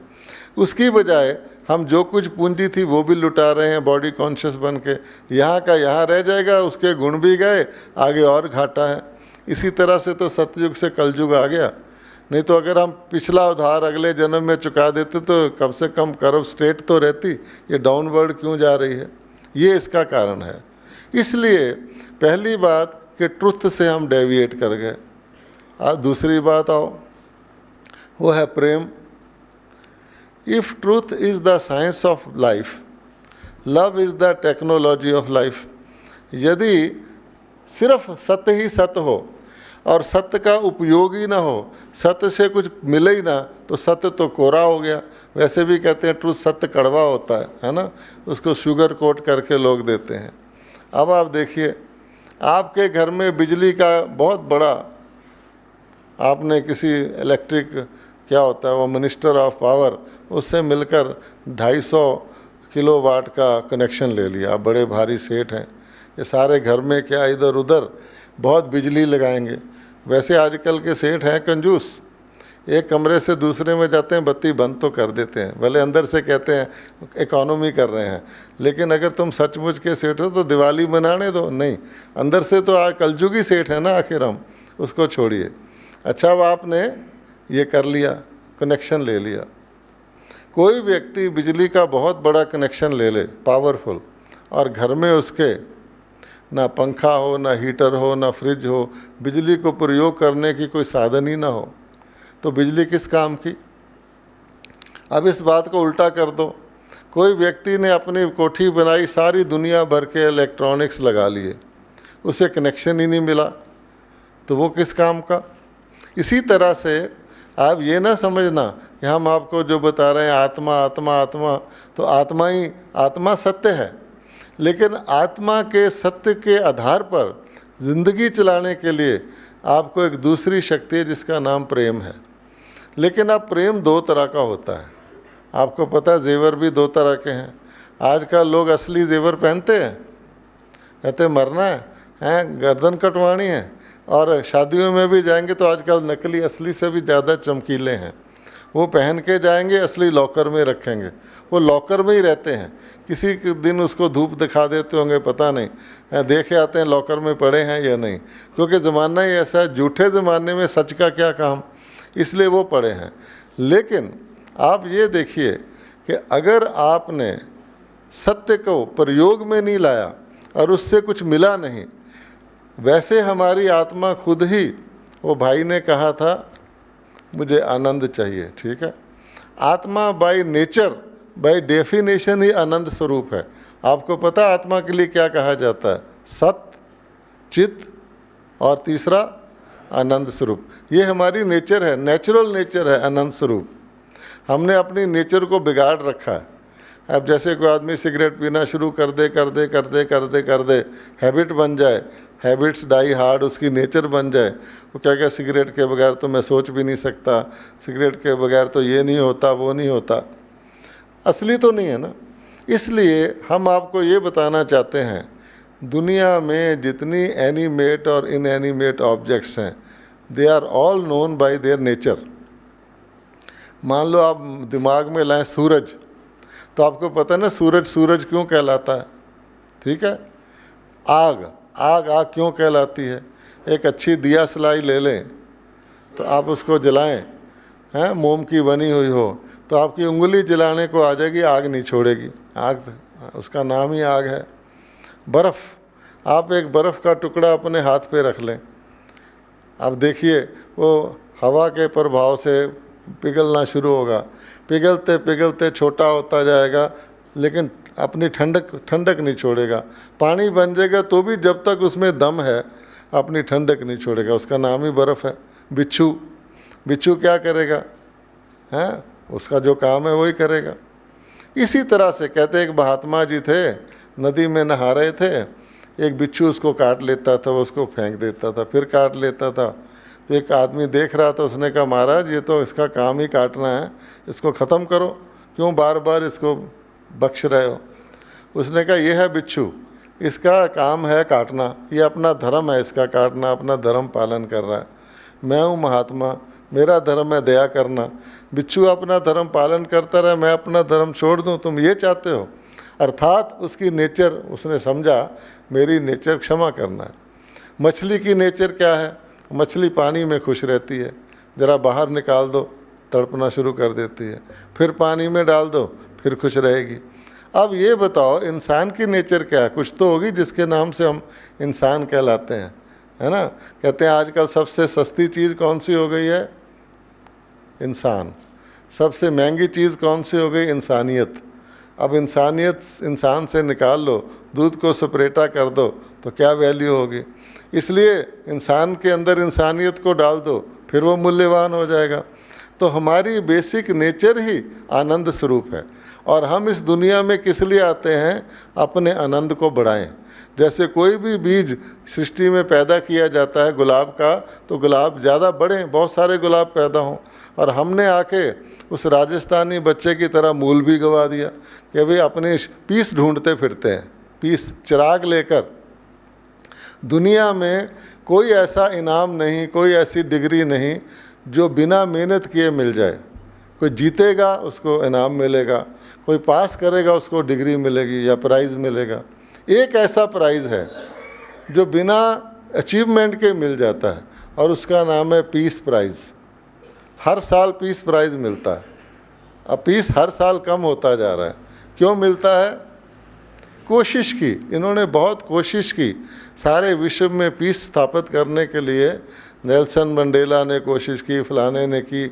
उसकी बजाय हम जो कुछ पूंजी थी वो भी लुटा रहे हैं बॉडी कॉन्शियस बन के। यहाँ का यहाँ रह जाएगा, उसके गुण भी गए, आगे और घाटा है। इसी तरह से तो सतयुग से कलयुग आ गया। नहीं तो अगर हम पिछला उधार अगले जन्म में चुका देते तो कम से कम कर्व स्ट्रेट तो रहती। ये डाउनवर्ड क्यों जा रही है? ये इसका कारण है। इसलिए पहली बात कि ट्रुथ से हम डेविएट कर गए। आज दूसरी बात आओ, वो है प्रेम। If truth is the science of life, love is the technology of life. यदि सिर्फ सत्य ही सत्य हो और सत्य का उपयोग ही ना हो, सत्य से कुछ मिले ही ना, तो सत्य तो कोरा हो गया। वैसे भी कहते हैं ट्रूथ, सत्य कड़वा होता है ना, उसको शुगर कोट करके लोग देते हैं। अब आप देखिए, आपके घर में बिजली का बहुत बड़ा, आपने किसी इलेक्ट्रिक, क्या होता है वो, मिनिस्टर ऑफ पावर, उससे मिलकर 250 किलोवाट का कनेक्शन ले लिया। आप बड़े भारी सेठ हैं, ये सारे घर में क्या इधर उधर बहुत बिजली लगाएंगे। वैसे आजकल के सेठ हैं कंजूस, एक कमरे से दूसरे में जाते हैं, बत्ती बंद तो कर देते हैं, भले अंदर से कहते हैं इकोनॉमी कर रहे हैं, लेकिन अगर तुम सचमुच के सेठ हो तो दिवाली मनाने दो। नहीं, अंदर से तो कलयुगी सेठ है ना आखिर हम, उसको छोड़िए। अच्छा, अब आपने ये कर लिया, कनेक्शन ले लिया। कोई व्यक्ति बिजली का बहुत बड़ा कनेक्शन ले ले, पावरफुल, और घर में उसके ना पंखा हो, ना हीटर हो, ना फ्रिज हो, बिजली को प्रयोग करने की कोई साधन ही ना हो, तो बिजली किस काम की? अब इस बात को उल्टा कर दो, कोई व्यक्ति ने अपनी कोठी बनाई, सारी दुनिया भर के इलेक्ट्रॉनिक्स लगा लिए, उसे कनेक्शन ही नहीं मिला, तो वो किस काम का? इसी तरह से आप ये ना समझना कि हम आपको जो बता रहे हैं आत्मा आत्मा आत्मा, तो आत्मा ही आत्मा सत्य है, लेकिन आत्मा के सत्य के आधार पर ज़िंदगी चलाने के लिए आपको एक दूसरी शक्ति है जिसका नाम प्रेम है। लेकिन अब प्रेम दो तरह का होता है, आपको पता है जेवर भी दो तरह के हैं। आजकल लोग असली जेवर पहनते हैं, कहते मरना है, गर्दन कटवानी है, और शादियों में भी जाएंगे तो आजकल नकली असली से भी ज़्यादा चमकीले हैं, वो पहन के जाएंगे, असली लॉकर में रखेंगे, वो लॉकर में ही रहते हैं। किसी दिन उसको धूप दिखा देते होंगे, पता नहीं, देखे आते हैं लॉकर में पड़े हैं या नहीं, क्योंकि ज़माना ही ऐसा है, झूठे ज़माने में सच का क्या काम, इसलिए वो पड़े हैं। लेकिन आप ये देखिए कि अगर आपने सत्य को प्रयोग में नहीं लाया और उससे कुछ मिला नहीं, वैसे हमारी आत्मा खुद ही, वो भाई ने कहा था मुझे आनंद चाहिए, ठीक है, आत्मा बाय नेचर बाय डेफिनेशन ही आनंद स्वरूप है। आपको पता आत्मा के लिए क्या कहा जाता है? सत्य, चित्त और तीसरा आनंद स्वरूप। ये हमारी नेचर है, नेचुरल नेचर है आनंद स्वरूप। हमने अपनी नेचर को बिगाड़ रखा है। अब जैसे कोई आदमी सिगरेट पीना शुरू कर दे, हैबिट बन जाए, हैबिट्स डाई हार्ड, उसकी नेचर बन जाए, वो क्या क्या सिगरेट के बगैर तो मैं सोच भी नहीं सकता, सिगरेट के बगैर तो ये नहीं होता, वो नहीं होता, असली तो नहीं है ना। इसलिए हम आपको ये बताना चाहते हैं, दुनिया में जितनी एनिमेट और इनएनिमेट ऑब्जेक्ट्स हैं, they are all known by their nature. मान लो आप दिमाग में लाएं सूरज, तो आपको पता है ना सूरज सूरज क्यों कहलाता है, ठीक है। आग आग आग क्यों कहलाती है। एक अच्छी दिया सलाई ले लें तो आप उसको जलाएं, हैं, मोम की बनी हुई हो, तो आपकी उंगली जलाने को आ जाएगी, आग नहीं छोड़ेगी, आग उसका नाम ही आग है। बर्फ़, आप एक बर्फ़ का टुकड़ा अपने हाथ पे रख लें, अब देखिए वो हवा के प्रभाव से पिघलना शुरू होगा, पिघलते पिघलते छोटा होता जाएगा, लेकिन अपनी ठंडक नहीं छोड़ेगा। पानी बन जाएगा तो भी जब तक उसमें दम है अपनी ठंडक नहीं छोड़ेगा, उसका नाम ही बर्फ़ है। बिच्छू क्या करेगा, हैं, उसका जो काम है वही करेगा। इसी तरह से कहते एक महात्मा जी थे, नदी में नहा रहे थे, एक बिच्छू उसको काट लेता था, वो उसको फेंक देता था, फिर काट लेता था। तो एक आदमी देख रहा था, उसने कहा महाराज ये तो इसका काम ही काटना है, इसको ख़त्म करो, क्यों बार बार इसको बख्श रहे हो। उसने कहा ये है बिच्छू, इसका काम है काटना, ये अपना धर्म है इसका काटना, अपना धर्म पालन कर रहा है। मैं हूँ महात्मा, मेरा धर्म है दया करना, बिच्छू अपना धर्म पालन करता रहे, मैं अपना धर्म छोड़ दूँ, तुम ये चाहते हो। अर्थात उसकी नेचर, उसने समझा मेरी नेचर क्षमा करना है। मछली की नेचर क्या है, मछली पानी में खुश रहती है, ज़रा बाहर निकाल दो तड़पना शुरू कर देती है, फिर पानी में डाल दो फिर खुश रहेगी। अब ये बताओ इंसान की नेचर क्या है, कुछ तो होगी जिसके नाम से हम इंसान कहलाते हैं, है ना। कहते हैं आजकल सबसे सस्ती चीज़ कौन सी हो गई है, इंसान। सबसे महंगी चीज़ कौन सी हो गई, इंसानियत। अब इंसानियत इंसान से निकाल लो, दूध को सपरेटा कर दो तो क्या वैल्यू होगी। इसलिए इंसान के अंदर इंसानियत को डाल दो, फिर वो मूल्यवान हो जाएगा। तो हमारी बेसिक नेचर ही आनंद स्वरूप है, और हम इस दुनिया में किस लिए आते हैं, अपने आनंद को बढ़ाएं। जैसे कोई भी बीज सृष्टि में पैदा किया जाता है गुलाब का, तो गुलाब ज़्यादा बढ़ें, बहुत सारे गुलाब पैदा हों, और हमने आके उस राजस्थानी बच्चे की तरह मूल भी गवा दिया कि भाई अपने पीस ढूंढते फिरते हैं, पीस चिराग लेकर। दुनिया में कोई ऐसा इनाम नहीं, कोई ऐसी डिग्री नहीं जो बिना मेहनत किए मिल जाए। कोई जीतेगा उसको इनाम मिलेगा, कोई पास करेगा उसको डिग्री मिलेगी या प्राइज़ मिलेगा। एक ऐसा प्राइज़ है जो बिना अचीवमेंट के मिल जाता है, और उसका नाम है पीस प्राइज़। हर साल पीस प्राइज़ मिलता है। अब पीस हर साल कम होता जा रहा है, क्यों मिलता है, कोशिश की, इन्होंने बहुत कोशिश की सारे विश्व में पीस स्थापित करने के लिए। नेल्सन मंडेला ने कोशिश की, फलाने ने की,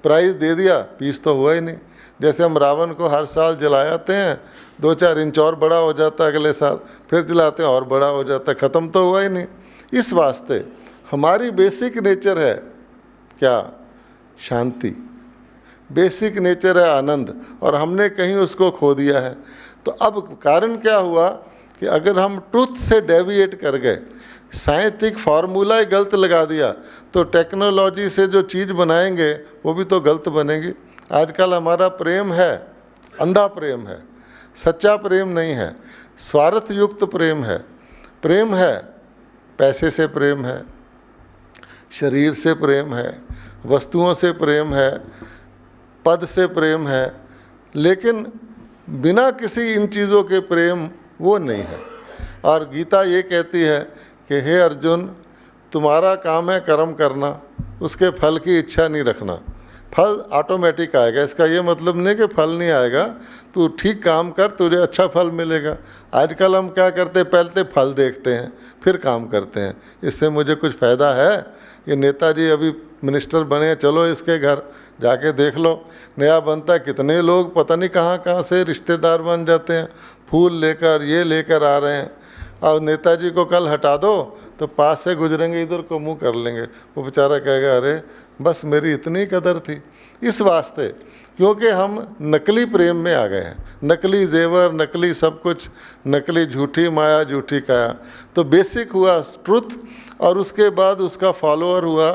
प्राइज़ दे दिया, पीस तो हुआ ही नहीं। जैसे हम रावण को हर साल जलाते हैं, 2-4 इंच और बड़ा हो जाता है, अगले साल फिर जलाते हैं और बड़ा हो जाता है, ख़त्म तो हुआ ही नहीं। इस वास्ते हमारी बेसिक नेचर है क्या, शांति, बेसिक नेचर है आनंद, और हमने कहीं उसको खो दिया है। तो अब कारण क्या हुआ कि अगर हम ट्रुथ से डेविएट कर गए, साइंटिफिक फार्मूला ही गलत लगा दिया, तो टेक्नोलॉजी से जो चीज़ बनाएंगे वो भी तो गलत बनेगी। आजकल हमारा प्रेम है, अंधा प्रेम है, सच्चा प्रेम नहीं है, स्वार्थ युक्त प्रेम है। प्रेम है, पैसे से प्रेम है, शरीर से प्रेम है, वस्तुओं से प्रेम है, पद से प्रेम है, लेकिन बिना किसी इन चीज़ों के प्रेम वो नहीं है। और गीता ये कहती है कि हे अर्जुन, तुम्हारा काम है कर्म करना, उसके फल की इच्छा नहीं रखना, फल ऑटोमेटिक आएगा। इसका ये मतलब नहीं कि फल नहीं आएगा, तू ठीक काम कर, तुझे अच्छा फल मिलेगा। आजकल हम क्या करते हैं, पहले फल देखते हैं फिर काम करते हैं, इससे मुझे कुछ फ़ायदा है। ये नेताजी अभी मिनिस्टर बने, चलो इसके घर जाके देख लो, नया बनता है, कितने लोग पता नहीं कहाँ कहाँ से रिश्तेदार बन जाते हैं, फूल लेकर ये लेकर आ रहे हैं। और नेताजी को कल हटा दो तो पास से गुजरेंगे, इधर को मुंह कर लेंगे, वो बेचारा कहेगा अरे बस मेरी इतनी कदर थी। इस वास्ते क्योंकि हम नकली प्रेम में आ गए हैं, नकली जेवर, नकली सब कुछ, नकली झूठी माया, झूठी काया। तो बेसिक हुआ ट्रुथ, और उसके बाद उसका फॉलोअर हुआ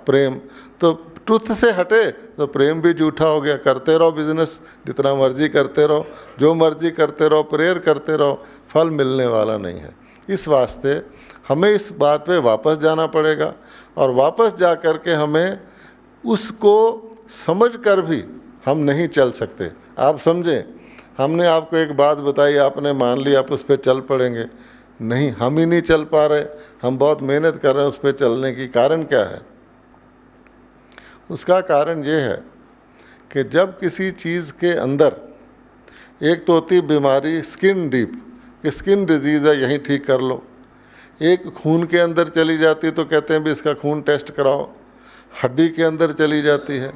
प्रेम। तो ट्रुथ से हटे तो प्रेम भी झूठा हो गया। करते रहो बिजनेस, जितना मर्जी करते रहो, जो मर्जी करते रहो, प्रेयर करते रहो, फल मिलने वाला नहीं है। इस वास्ते हमें इस बात पे वापस जाना पड़ेगा, और वापस जा कर के हमें उसको समझ कर भी हम नहीं चल सकते। आप समझें, हमने आपको एक बात बताई, आपने मान ली, आप उस पर चल पड़ेंगे, नहीं, हम ही नहीं चल पा रहे। हम बहुत मेहनत कर रहे हैं उस पर चलने की। कारण क्या है? उसका कारण ये है कि जब किसी चीज़ के अंदर, एक तो होती बीमारी स्किन डीप, कि स्किन डिजीज़ है, यहीं ठीक कर लो। एक खून के अंदर चली जाती तो कहते हैं भी इसका खून टेस्ट कराओ। हड्डी के अंदर चली जाती है।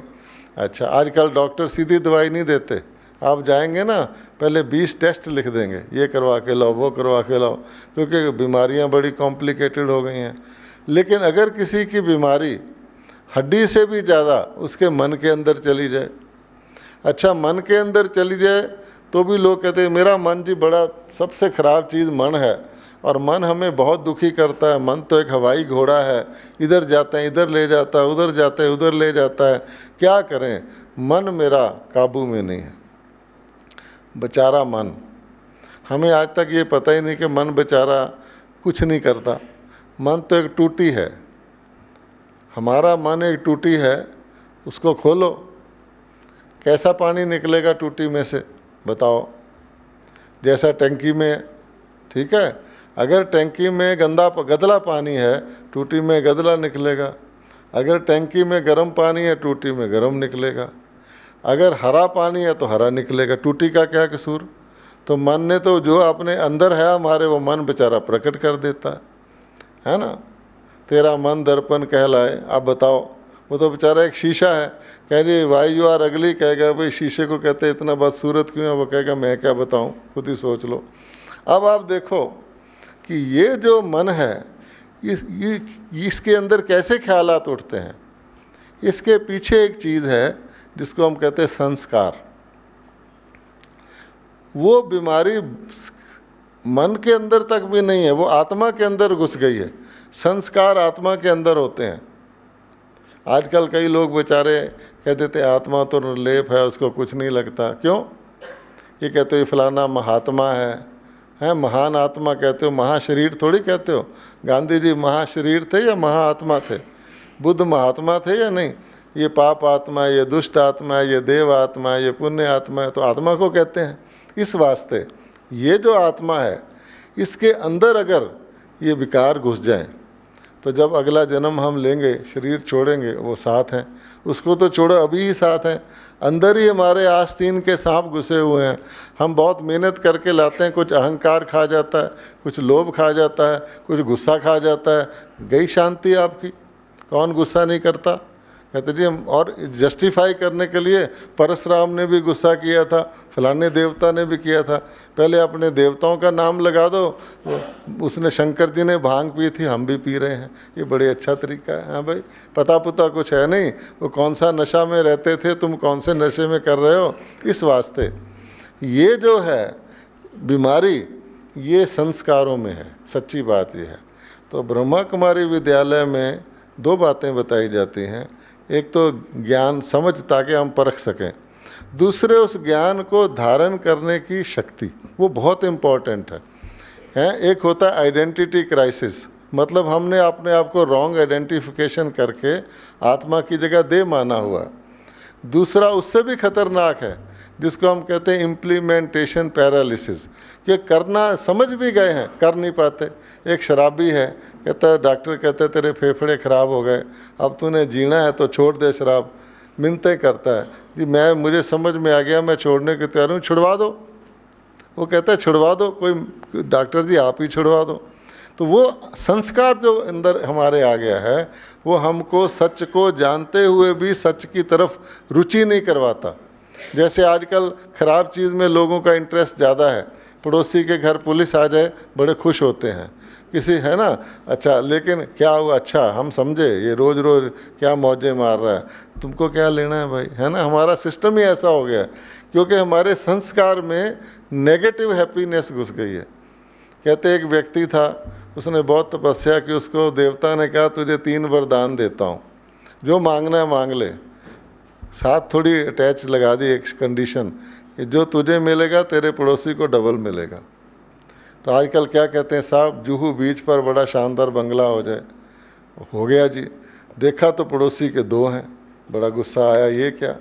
अच्छा, आजकल डॉक्टर सीधी दवाई नहीं देते, आप जाएंगे ना पहले 20 टेस्ट लिख देंगे, ये करवा के लाओ, वो करवा के लाओ, क्योंकि बीमारियां बड़ी कॉम्प्लिकेटेड हो गई हैं। लेकिन अगर किसी की बीमारी हड्डी से भी ज़्यादा उसके मन के अंदर चली जाए, अच्छा मन के अंदर चली जाए, तो भी लोग कहते हैं मेरा मन जी बड़ा, सबसे ख़राब चीज़ मन है, और मन हमें बहुत दुखी करता है। मन तो एक हवाई घोड़ा है, इधर जाते हैं इधर ले जाता है, उधर जाते हैं उधर ले जाता है। क्या करें, मन मेरा काबू में नहीं है। बेचारा मन, हमें आज तक ये पता ही नहीं कि मन बेचारा कुछ नहीं करता। मन तो एक टूटी है, हमारा मन एक टूटी है, उसको खोलो, कैसा पानी निकलेगा टूटी में से बताओ? जैसा टंकी में, ठीक है, अगर टंकी में गदला पानी है, टूटी में गदला निकलेगा। अगर टंकी में गर्म पानी है, टूटी में गर्म निकलेगा। अगर हरा पानी है तो हरा निकलेगा। टूटी का क्या कसूर? तो मन ने तो जो अपने अंदर है हमारे, वो मन बेचारा प्रकट कर देता है ना। तेरा मन दर्पण कहलाए। आप बताओ, वो तो बेचारा एक शीशा है, कह रही वाई यू आर अगली, कहेगा भाई शीशे को कहते इतना बदसूरत क्यों है? वो कहेगा मैं क्या बताऊं, खुद ही सोच लो। अब आप देखो कि ये जो मन है, इसके अंदर कैसे ख्यालात उठते हैं। इसके पीछे एक चीज़ है जिसको हम कहते हैं संस्कार। वो बीमारी मन के अंदर तक भी नहीं है, वो आत्मा के अंदर घुस गई है। संस्कार आत्मा के अंदर होते हैं। आजकल कई लोग बेचारे कह देते हैं आत्मा तो निर्लेप है, उसको कुछ नहीं लगता। क्यों? ये कहते हो फलाना महात्मा है, महान आत्मा कहते हो, महाशरीर थोड़ी कहते हो। गांधी जी महाशरीर थे या महाआत्मा थे? बुद्ध महात्मा थे या नहीं? ये पाप आत्मा है, ये दुष्ट आत्मा है, ये देव आत्मा है, ये पुण्य आत्मा है, तो आत्मा को कहते हैं। इस वास्ते ये जो आत्मा है, इसके अंदर अगर ये विकार घुस जाएं, तो जब अगला जन्म हम लेंगे, शरीर छोड़ेंगे, वो साथ हैं। उसको तो छोड़ो, अभी ही साथ हैं। अंदर ही हमारे आस्तीन के सांप घुसे हुए हैं। हम बहुत मेहनत करके लाते हैं, कुछ अहंकार खा जाता है, कुछ लोभ खा जाता है, कुछ गुस्सा खा जाता है। गई शांति आपकी। कौन गुस्सा नहीं करता? कहते जी हम, और जस्टिफाई करने के लिए परशुराम ने भी गुस्सा किया था, फलाने देवता ने भी किया था, पहले अपने देवताओं का नाम लगा दो। उसने शंकर जी ने भांग पी थी, हम भी पी रहे हैं, ये बड़े अच्छा तरीका है। हाँ भाई, पता पुता कुछ है नहीं, वो कौन सा नशा में रहते थे, तुम कौन से नशे में कर रहे हो। इस वास्ते ये जो है बीमारी, ये संस्कारों में है, सच्ची बात ये है। तो ब्रह्मा कुमारी विद्यालय में दो बातें बताई जाती हैं, एक तो ज्ञान समझ ताकि हम परख सकें, दूसरे उस ज्ञान को धारण करने की शक्ति, वो बहुत इम्पॉर्टेंट है। एक होता है आइडेंटिटी क्राइसिस, मतलब हमने अपने आप को रॉन्ग आइडेंटिफिकेशन करके आत्मा की जगह देह माना हुआ। दूसरा उससे भी खतरनाक है, जिसको हम कहते हैं इम्प्लीमेंटेशन पैरालिसिस, कि करना समझ भी गए हैं, कर नहीं पाते। एक शराबी है, कहता है डॉक्टर कहते हैं तेरे फेफड़े ख़राब हो गए, अब तूने जीना है तो छोड़ दे शराब। मिन्नतें करता है कि मुझे समझ में आ गया, मैं छोड़ने के तैयार हूँ, छुड़वा दो। वो कहता है छुड़वा दो, कोई डॉक्टर जी आप ही छुड़वा दो। तो वो संस्कार जो अंदर हमारे आ गया है, वो हमको सच को जानते हुए भी सच की तरफ रुचि नहीं करवाता। जैसे आजकल ख़राब चीज़ में लोगों का इंटरेस्ट ज़्यादा है, पड़ोसी के घर पुलिस आ जाए बड़े खुश होते हैं, किसी है ना, अच्छा लेकिन क्या हुआ, अच्छा हम समझे ये रोज़ रोज़ क्या मौजे मार रहा है, तुमको क्या लेना है भाई, है ना। हमारा सिस्टम ही ऐसा हो गया क्योंकि हमारे संस्कार में नेगेटिव हैप्पीनेस घुस गई है। कहते एक व्यक्ति था, उसने बहुत तपस्या की, उसको देवता ने कहा तुझे 3 वरदान देता हूँ, जो मांगना है मांग ले। साथ थोड़ी अटैच लगा दी एक कंडीशन कि जो तुझे मिलेगा तेरे पड़ोसी को डबल मिलेगा। तो आजकल क्या कहते हैं साहब, जुहू बीच पर बड़ा शानदार बंगला हो जाए, हो गया जी। देखा तो पड़ोसी के 2 हैं, बड़ा गुस्सा आया, ये क्या।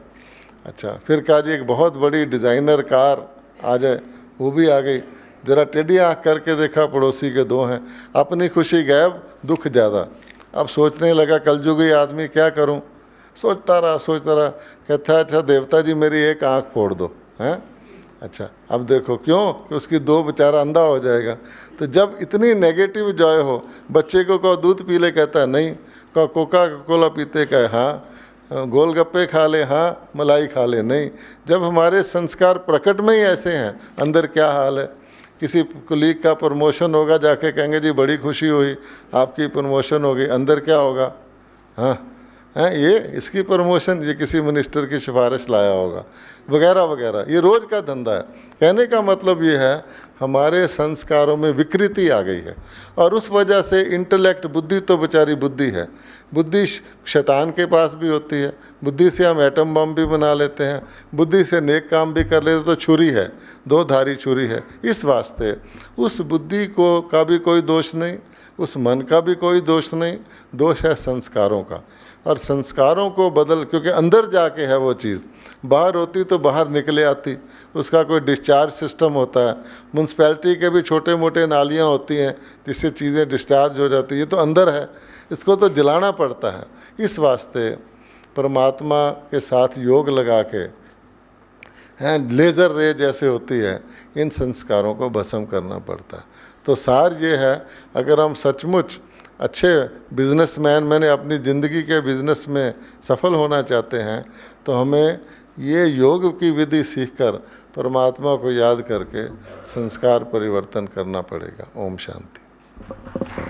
अच्छा फिर कहा जी एक बहुत बड़ी डिज़ाइनर कार आ जाए, वो भी आ गई। ज़रा टेढ़ी आँख करके देखा, पड़ोसी के 2 हैं। अपनी खुशी गायब, दुख ज़्यादा। अब सोचने लगा कलयुगी आदमी क्या करूं, सोचता रहा। कहता है अच्छा देवता जी मेरी एक आँख फोड़ दो, हैं। अच्छा अब देखो क्यों, कि उसकी 2 बेचारा अंधा हो जाएगा। तो जब इतनी नेगेटिव जॉय हो, बच्चे को कहो दूध पी ले, कहता है नहीं, कहो कोका कोला पीते, कहे हाँ, गोलगप्पे खा ले, हाँ, मलाई खा ले, नहीं। जब हमारे संस्कार प्रकट में ही ऐसे हैं, अंदर क्या हाल है। किसी कुलीग का प्रमोशन होगा, जाके कहेंगे जी बड़ी खुशी हुई, आपकी प्रमोशन हो गई, अंदर क्या होगा, हाँ हैं ये इसकी प्रमोशन, ये किसी मिनिस्टर की सिफारिश लाया होगा, वगैरह वगैरह। ये रोज़ का धंधा है। कहने का मतलब ये है हमारे संस्कारों में विकृति आ गई है, और उस वजह से इंटेलेक्ट, बुद्धि तो बेचारी बुद्धि है, बुद्धि शैतान के पास भी होती है। बुद्धि से हम एटम बम भी बना लेते हैं, बुद्धि से नेक काम भी कर लेते, तो छुरी है, 2 धारी छुरी है। इस वास्ते उस बुद्धि को का भी कोई दोष नहीं, उस मन का भी कोई दोष नहीं, दोष है संस्कारों का। और संस्कारों को बदल, क्योंकि अंदर जाके है वो चीज़, बाहर होती तो बाहर निकले आती, उसका कोई डिस्चार्ज सिस्टम होता है। म्यूनसिपैलिटी के भी छोटे मोटे नालियाँ होती हैं जिससे चीज़ें डिस्चार्ज हो जाती है, ये तो अंदर है, इसको तो जलाना पड़ता है। इस वास्ते परमात्मा के साथ योग लगा के, हैं लेज़र रे जैसे होती है, इन संस्कारों को भस्म करना पड़ता है। तो सार ये है, अगर हम सचमुच अच्छे बिजनेसमैन, मैंने अपनी ज़िंदगी के बिज़नेस में सफल होना चाहते हैं, तो हमें ये योग की विधि सीखकर परमात्मा को याद करके संस्कार परिवर्तन करना पड़ेगा। ओम शांति।